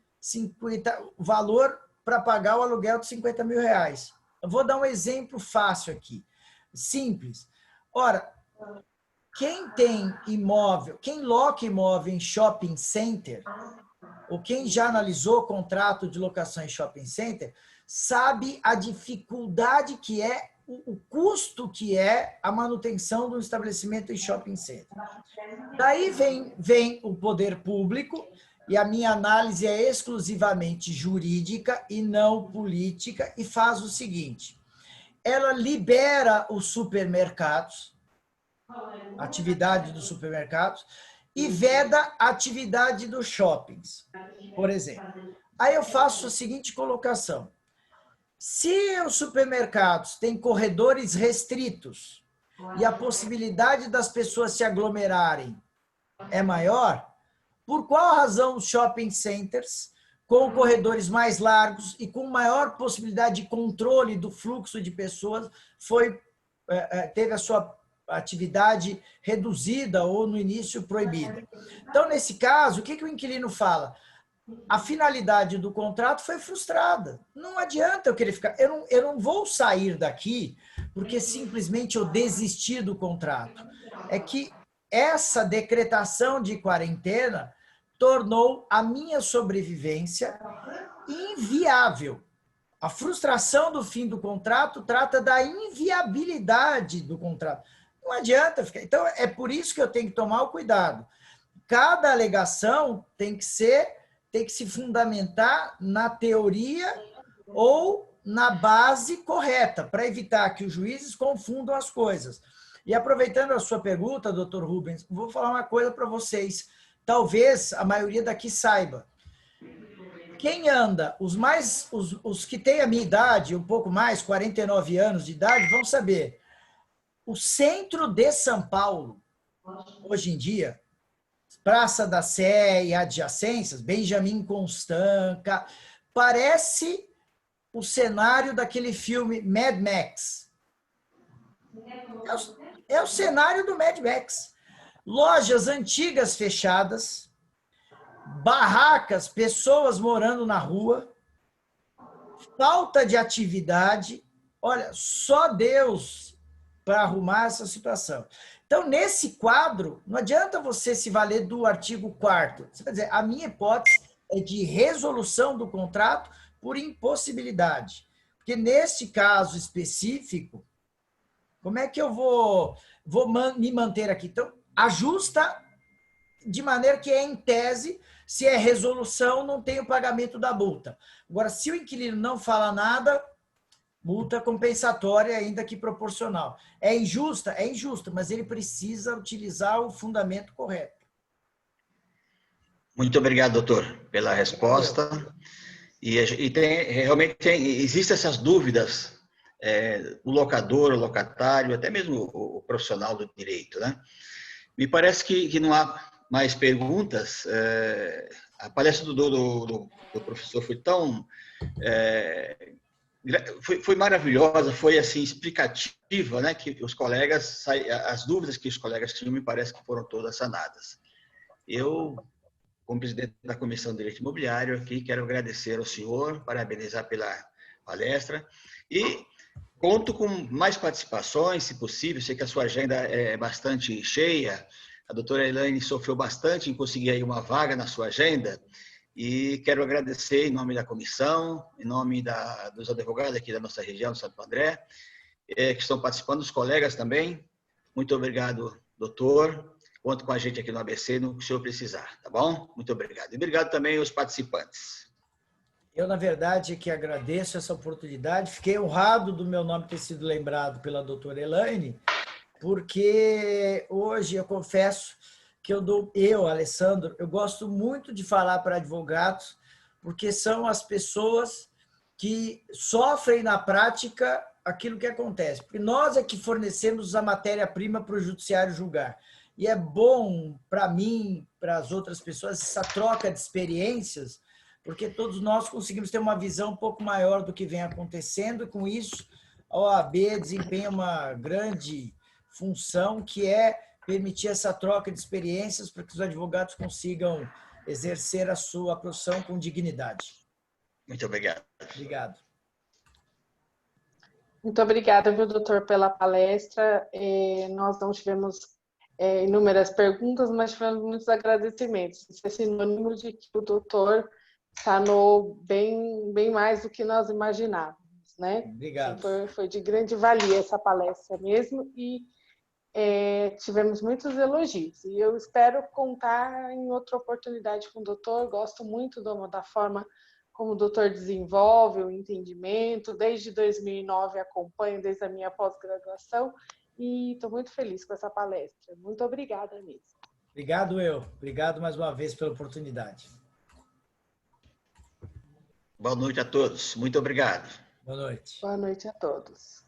valor para pagar o aluguel de 50 mil reais. Eu vou dar um exemplo fácil aqui, simples. Ora, quem tem imóvel, quem loca imóvel em shopping center, ou quem já analisou contrato de locação em shopping center, sabe a dificuldade que é, o custo que é a manutenção do estabelecimento em shopping center. Daí vem o poder público, e a minha análise é exclusivamente jurídica e não política, e faz o seguinte, ela libera os supermercados, a atividade dos supermercados, e veda a atividade dos shoppings, por exemplo. Aí eu faço a seguinte colocação. Se os supermercados têm corredores restritos e a possibilidade das pessoas se aglomerarem é maior, por qual razão os shopping centers, com corredores mais largos e com maior possibilidade de controle do fluxo de pessoas, teve a sua atividade reduzida ou no início proibida? Então, nesse caso, o que o inquilino fala? A finalidade do contrato foi frustrada. Não adianta eu querer ficar... Eu não vou sair daqui porque simplesmente eu desisti do contrato. É que essa decretação de quarentena tornou a minha sobrevivência inviável. A frustração do fim do contrato trata da inviabilidade do contrato. Não adianta ficar... Então, é por isso que eu tenho que tomar o cuidado. Cada alegação tem que se fundamentar na teoria ou na base correta, para evitar que os juízes confundam as coisas. E aproveitando a sua pergunta, doutor Rubens, vou falar uma coisa para vocês. Talvez a maioria daqui saiba. Quem anda, os que têm a minha idade, um pouco mais, 49 anos de idade, vão saber. O centro de São Paulo, hoje em dia, Praça da Sé e adjacências, Benjamin Constant, parece o cenário daquele filme Mad Max. É o cenário do Mad Max. Lojas antigas fechadas, barracas, pessoas morando na rua, falta de atividade. Olha, só Deus para arrumar essa situação. Então, nesse quadro, não adianta você se valer do artigo 4º. Você vai dizer, a minha hipótese é de resolução do contrato por impossibilidade. Porque nesse caso específico, como é que eu vou me manter aqui? Então, ajusta de maneira que é em tese, se é resolução, não tem o pagamento da multa. Agora, se o inquilino não fala nada, multa compensatória, ainda que proporcional. É injusta? É injusta, mas ele precisa utilizar o fundamento correto. Muito obrigado, doutor, pela resposta. Realmente existem essas dúvidas, o locador, o locatário, até mesmo o profissional do direito, né? Me parece que não há mais perguntas. A palestra do professor foi tão... Foi maravilhosa, foi assim explicativa, né? Que os colegas, as dúvidas que os colegas tinham, me parece que foram todas sanadas. Eu, como presidente da Comissão de Direito Imobiliário, aqui quero agradecer ao senhor, parabenizar pela palestra e conto com mais participações, se possível. Sei que a sua agenda é bastante cheia. A doutora Elaine sofreu bastante em conseguir aí uma vaga na sua agenda. E quero agradecer em nome da comissão, em nome dos advogados aqui da nossa região, do Santo André, que estão participando, os colegas também. Muito obrigado, doutor. Conto com a gente aqui no ABC, no que o senhor precisar, tá bom? Muito obrigado. E obrigado também aos participantes. Eu, na verdade, que agradeço essa oportunidade. Fiquei honrado do meu nome ter sido lembrado pela doutora Elaine, porque hoje eu confesso que Alessandro, eu gosto muito de falar para advogados, porque são as pessoas que sofrem na prática aquilo que acontece. Porque nós é que fornecemos a matéria-prima para o judiciário julgar. E é bom para mim, para as outras pessoas, essa troca de experiências, porque todos nós conseguimos ter uma visão um pouco maior do que vem acontecendo. E com isso, a OAB desempenha uma grande função, que é permitir essa troca de experiências para que os advogados consigam exercer a sua profissão com dignidade. Muito obrigado. Obrigado. Muito obrigada, viu, doutor, pela palestra. Nós não tivemos inúmeras perguntas, mas tivemos muitos agradecimentos. Isso é sinônimo de que o doutor sanou bem mais do que nós imaginávamos, né? Obrigado. Foi de grande valia essa palestra mesmo, e tivemos muitos elogios. E eu espero contar em outra oportunidade com o doutor. Gosto muito da forma como o doutor desenvolve o entendimento. Desde 2009 acompanho, desde a minha pós-graduação, e estou muito feliz com essa palestra. Muito obrigada mesmo. Obrigado, eu. Obrigado mais uma vez pela oportunidade. Boa noite a todos. Muito obrigado. Boa noite. Boa noite a todos.